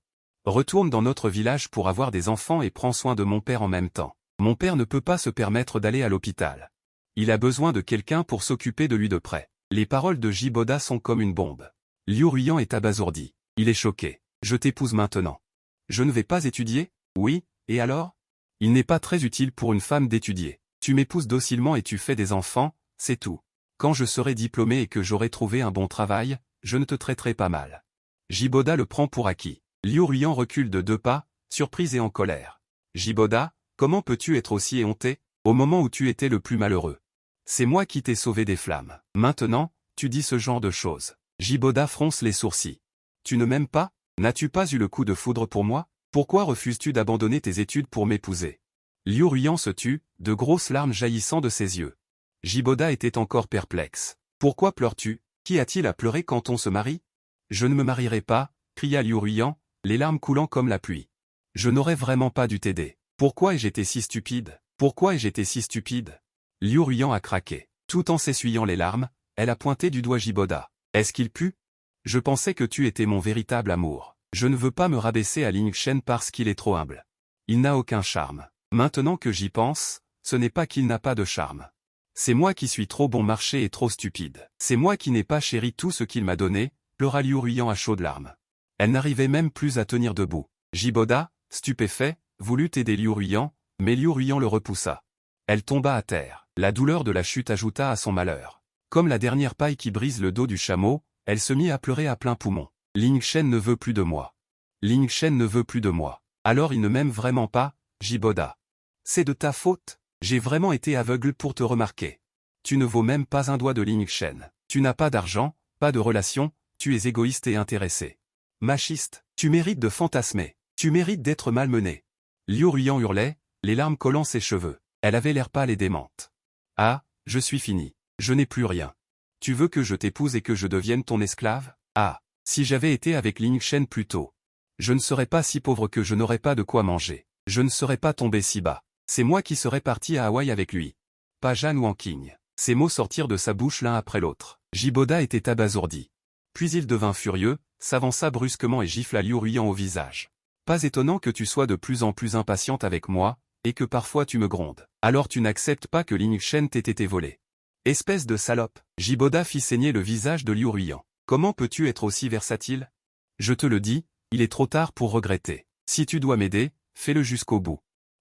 Retourne dans notre village pour avoir des enfants et prends soin de mon père en même temps. Mon père ne peut pas se permettre d'aller à l'hôpital. Il a besoin de quelqu'un pour s'occuper de lui de près. Les paroles de Jiboda sont comme une bombe. Liu Ruyan est abasourdi. Il est choqué. Je t'épouse maintenant. Je ne vais pas étudier? Oui, et alors? Il n'est pas très utile pour une femme d'étudier. Tu m'épouses docilement et tu fais des enfants, c'est tout. Quand je serai diplômé et que j'aurai trouvé un bon travail, je ne te traiterai pas mal. Jiboda le prend pour acquis. Liu Ruyan recule de 2 pas, surprise et en colère. Jiboda, comment peux-tu être aussi éhonté, au moment où tu étais le plus malheureux? C'est moi qui t'ai sauvé des flammes. Maintenant, tu dis ce genre de choses. Jiboda fronce les sourcils. Tu ne m'aimes pas? N'as-tu pas eu le coup de foudre pour moi? Pourquoi refuses-tu d'abandonner tes études pour m'épouser? Liu Ruyan se tut, de grosses larmes jaillissant de ses yeux. Jiboda était encore perplexe. Pourquoi pleures-tu? Qu'y a-t-il à pleurer quand on se marie? Je ne me marierai pas, cria Liu Ruyan, les larmes coulant comme la pluie. Je n'aurais vraiment pas dû t'aider. Pourquoi ai-je été si stupide? Pourquoi ai-je été si stupide? Liu Ruyan a craqué. Tout en s'essuyant les larmes, elle a pointé du doigt Jiboda. Est-ce qu'il pue? Je pensais que tu étais mon véritable amour. Je ne veux pas me rabaisser à Ling Shen parce qu'il est trop humble. Il n'a aucun charme. Maintenant que j'y pense, ce n'est pas qu'il n'a pas de charme. C'est moi qui suis trop bon marché et trop stupide. C'est moi qui n'ai pas chéri tout ce qu'il m'a donné, pleura Liu Ruyan à chaudes larmes. Elle n'arrivait même plus à tenir debout. Jiboda, stupéfait, voulut aider Liu Ruyan, mais Liu Ruyan le repoussa. Elle tomba à terre. La douleur de la chute ajouta à son malheur. Comme la dernière paille qui brise le dos du chameau, elle se mit à pleurer à plein poumon. Ling Shen ne veut plus de moi. Ling Shen ne veut plus de moi. Alors il ne m'aime vraiment pas, Jiboda. C'est de ta faute. J'ai vraiment été aveugle pour te remarquer. Tu ne vaux même pas un doigt de Ling Shen. Tu n'as pas d'argent, pas de relations, tu es égoïste et intéressé. Machiste, tu mérites de fantasmer. Tu mérites d'être malmené. Liu Ruyan hurlait, les larmes collant ses cheveux. Elle avait l'air pâle et démente. Ah, je suis fini. Je n'ai plus rien. Tu veux que je t'épouse et que je devienne ton esclave? Ah, si j'avais été avec Ling Shen plus tôt. Je ne serais pas si pauvre que je n'aurais pas de quoi manger. Je ne serais pas tombé si bas. C'est moi qui serais parti à Hawaï avec lui. Pas Jeanne ou Anking. Ces mots sortirent de sa bouche l'un après l'autre. Jiboda était abasourdi. Puis il devint furieux, s'avança brusquement et gifla Liu Ruyan au visage. Pas étonnant que tu sois de plus en plus impatiente avec moi, et que parfois tu me grondes. Alors tu n'acceptes pas que Ling Shen t'ait été volé. Espèce de salope. Jiboda fit saigner le visage de Liu Ruyan. Comment peux-tu être aussi versatile? Je te le dis, il est trop tard pour regretter. Si tu dois m'aider, fais-le jusqu'au bout.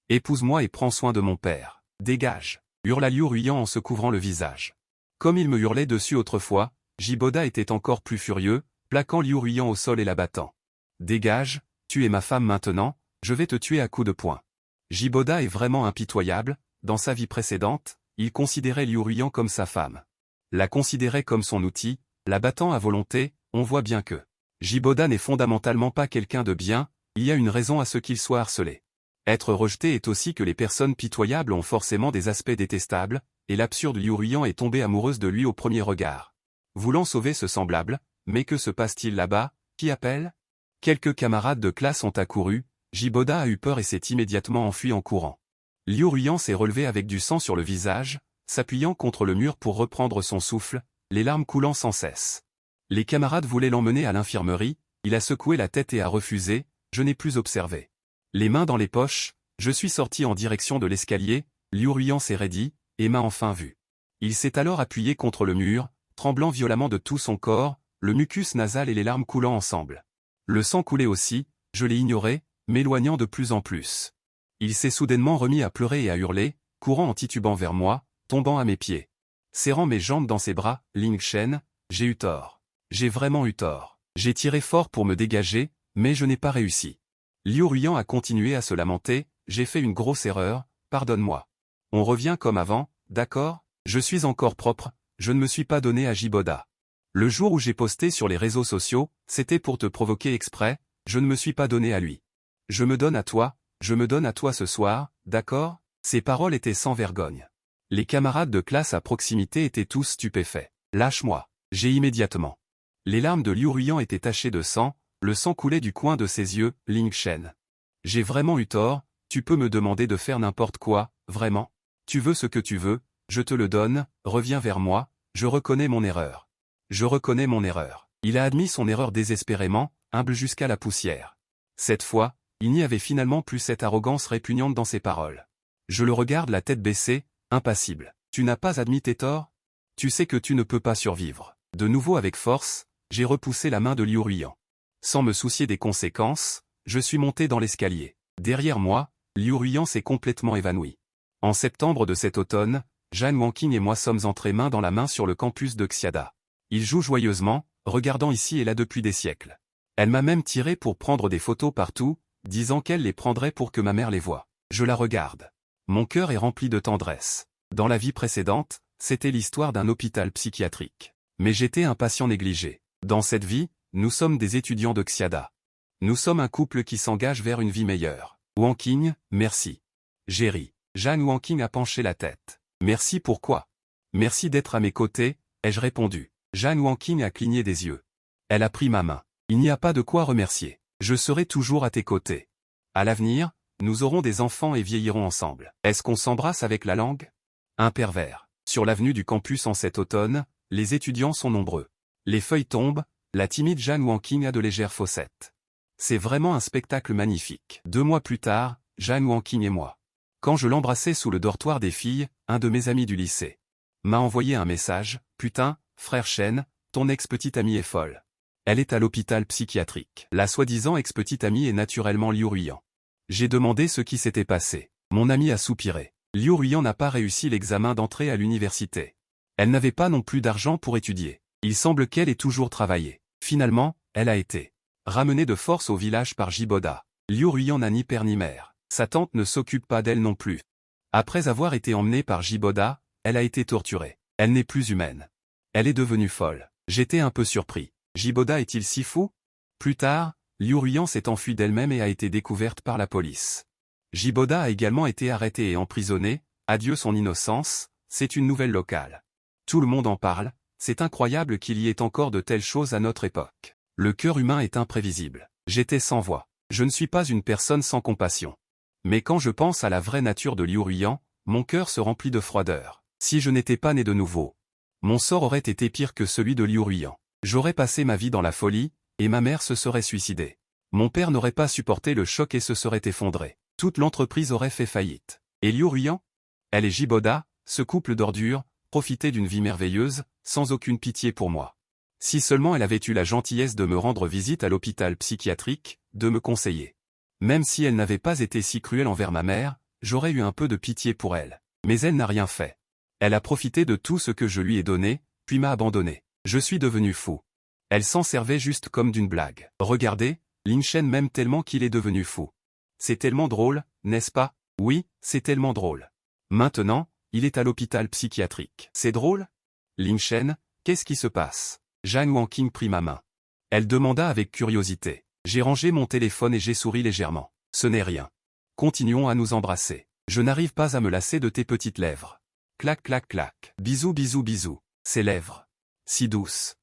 Épouse-moi et prends soin de mon père. Dégage, hurla Liu Ruyan en se couvrant le visage. Comme il me hurlait dessus autrefois, Jiboda était encore plus furieux, plaquant Liu Ruyan au sol et l'abattant. Dégage, tu es ma femme maintenant, je vais te tuer à coups de poing. Jiboda est vraiment impitoyable, dans sa vie précédente, il considérait Liu Ruyan comme sa femme. La considérait comme son outil, la battant à volonté, on voit bien que Jiboda n'est fondamentalement pas quelqu'un de bien, il y a une raison à ce qu'il soit harcelé. Être rejeté est aussi que les personnes pitoyables ont forcément des aspects détestables, et l'absurde Liu Ruyan est tombée amoureuse de lui au premier regard. Voulant sauver ce semblable, mais que se passe-t-il là-bas? Qui appelle? Quelques camarades de classe ont accouru, Jiboda a eu peur et s'est immédiatement enfui en courant. Liu Ruyan s'est relevé avec du sang sur le visage, s'appuyant contre le mur pour reprendre son souffle, les larmes coulant sans cesse. Les camarades voulaient l'emmener à l'infirmerie, il a secoué la tête et a refusé, je n'ai plus observé. Les mains dans les poches, je suis sorti en direction de l'escalier, Liu Ruyan s'est raidi, et m'a enfin vu. Il s'est alors appuyé contre le mur, tremblant violemment de tout son corps, le mucus nasal et les larmes coulant ensemble. Le sang coulait aussi, je l'ai ignoré, m'éloignant de plus en plus. Il s'est soudainement remis à pleurer et à hurler, courant en titubant vers moi, tombant à mes pieds. Serrant mes jambes dans ses bras, Ling Shen, j'ai eu tort. J'ai vraiment eu tort. J'ai tiré fort pour me dégager, mais je n'ai pas réussi. Liu Ruiyan a continué à se lamenter, j'ai fait une grosse erreur, pardonne-moi. On revient comme avant, d'accord? Je suis encore propre, je ne me suis pas donné à Jiboda. Le jour où j'ai posté sur les réseaux sociaux, c'était pour te provoquer exprès, je ne me suis pas donné à lui. Je me donne à toi ce soir, d'accord? Ces paroles étaient sans vergogne. Les camarades de classe à proximité étaient tous stupéfaits. Lâche-moi. J'ai immédiatement. Les larmes de Liu Ruiyan étaient tachées de sang, le sang coulait du coin de ses yeux, Ling Shen. J'ai vraiment eu tort, tu peux me demander de faire n'importe quoi, vraiment? Tu veux ce que tu veux, je te le donne, reviens vers moi, je reconnais mon erreur. Je reconnais mon erreur. Il a admis son erreur désespérément, humble jusqu'à la poussière. Cette fois, il n'y avait finalement plus cette arrogance répugnante dans ses paroles. Je le regarde la tête baissée, impassible. Tu n'as pas admis tes torts? Tu sais que tu ne peux pas survivre. De nouveau avec force, j'ai repoussé la main de Liu Ruiyan. Sans me soucier des conséquences, je suis monté dans l'escalier. Derrière moi, Liu Ruiyan s'est complètement évanoui. En septembre de cet automne, Jan Wanqing et moi sommes entrés main dans la main sur le campus de Xiada. Il joue joyeusement, regardant ici et là depuis des siècles. Elle m'a même tiré pour prendre des photos partout, disant qu'elle les prendrait pour que ma mère les voie. Je la regarde. Mon cœur est rempli de tendresse. Dans la vie précédente, c'était l'histoire d'un hôpital psychiatrique. Mais j'étais un patient négligé. Dans cette vie, nous sommes des étudiants de Xiada. Nous sommes un couple qui s'engage vers une vie meilleure. Wanqing, merci. J'ai ri. Jan Wanqing a penché la tête. Merci pourquoi? Merci d'être à mes côtés, ai-je répondu. Jan Wanqing a cligné des yeux. Elle a pris ma main. Il n'y a pas de quoi remercier. Je serai toujours à tes côtés. À l'avenir, nous aurons des enfants et vieillirons ensemble. Est-ce qu'on s'embrasse avec la langue? Un pervers. Sur l'avenue du campus en cet automne, les étudiants sont nombreux. Les feuilles tombent, la timide Jan Wanqing a de légères fossettes. C'est vraiment un spectacle magnifique. 2 mois plus tard, Jan Wanqing et moi. Quand je l'embrassais sous le dortoir des filles, un de mes amis du lycée m'a envoyé un message, « Putain, frère Shen, ton ex-petite amie est folle. Elle est à l'hôpital psychiatrique. » La soi-disant ex-petite amie est naturellement Liu Ruiyan. J'ai demandé ce qui s'était passé. Mon ami a soupiré. Liu Ruiyan n'a pas réussi l'examen d'entrée à l'université. Elle n'avait pas non plus d'argent pour étudier. Il semble qu'elle ait toujours travaillé. Finalement, elle a été ramenée de force au village par Jiboda. Liu Ruiyan n'a ni père ni mère. Sa tante ne s'occupe pas d'elle non plus. Après avoir été emmenée par Jiboda, elle a été torturée. Elle n'est plus humaine. Elle est devenue folle. J'étais un peu surpris. Jiboda est-il si fou? Plus tard, Liu Ruiyan s'est enfuie d'elle-même et a été découverte par la police. Jiboda a également été arrêté et emprisonné, adieu son innocence, c'est une nouvelle locale. Tout le monde en parle, c'est incroyable qu'il y ait encore de telles choses à notre époque. Le cœur humain est imprévisible. J'étais sans voix. Je ne suis pas une personne sans compassion. Mais quand je pense à la vraie nature de Liu Ruiyan, mon cœur se remplit de froideur. Si je n'étais pas né de nouveau, mon sort aurait été pire que celui de Liu Ruiyan. J'aurais passé ma vie dans la folie, et ma mère se serait suicidée. Mon père n'aurait pas supporté le choc et se serait effondré. Toute l'entreprise aurait fait faillite. Et Liu Ruiyan? Elle et Jiboda, ce couple d'ordures, profitaient d'une vie merveilleuse, sans aucune pitié pour moi. Si seulement elle avait eu la gentillesse de me rendre visite à l'hôpital psychiatrique, de me conseiller. Même si elle n'avait pas été si cruelle envers ma mère, j'aurais eu un peu de pitié pour elle. Mais elle n'a rien fait. Elle a profité de tout ce que je lui ai donné, puis m'a abandonné. Je suis devenu fou. Elle s'en servait juste comme d'une blague. Regardez, Ling Shen m'aime tellement qu'il est devenu fou. C'est tellement drôle, n'est-ce pas? Oui, c'est tellement drôle. Maintenant, il est à l'hôpital psychiatrique. C'est drôle? Ling Shen, qu'est-ce qui se passe? Jan Wanqing prit ma main. Elle demanda avec curiosité. J'ai rangé mon téléphone et j'ai souri légèrement. Ce n'est rien. Continuons à nous embrasser. Je n'arrive pas à me lasser de tes petites lèvres. Clac clac clac. Bisous bisous bisous. Ces lèvres. Si douces.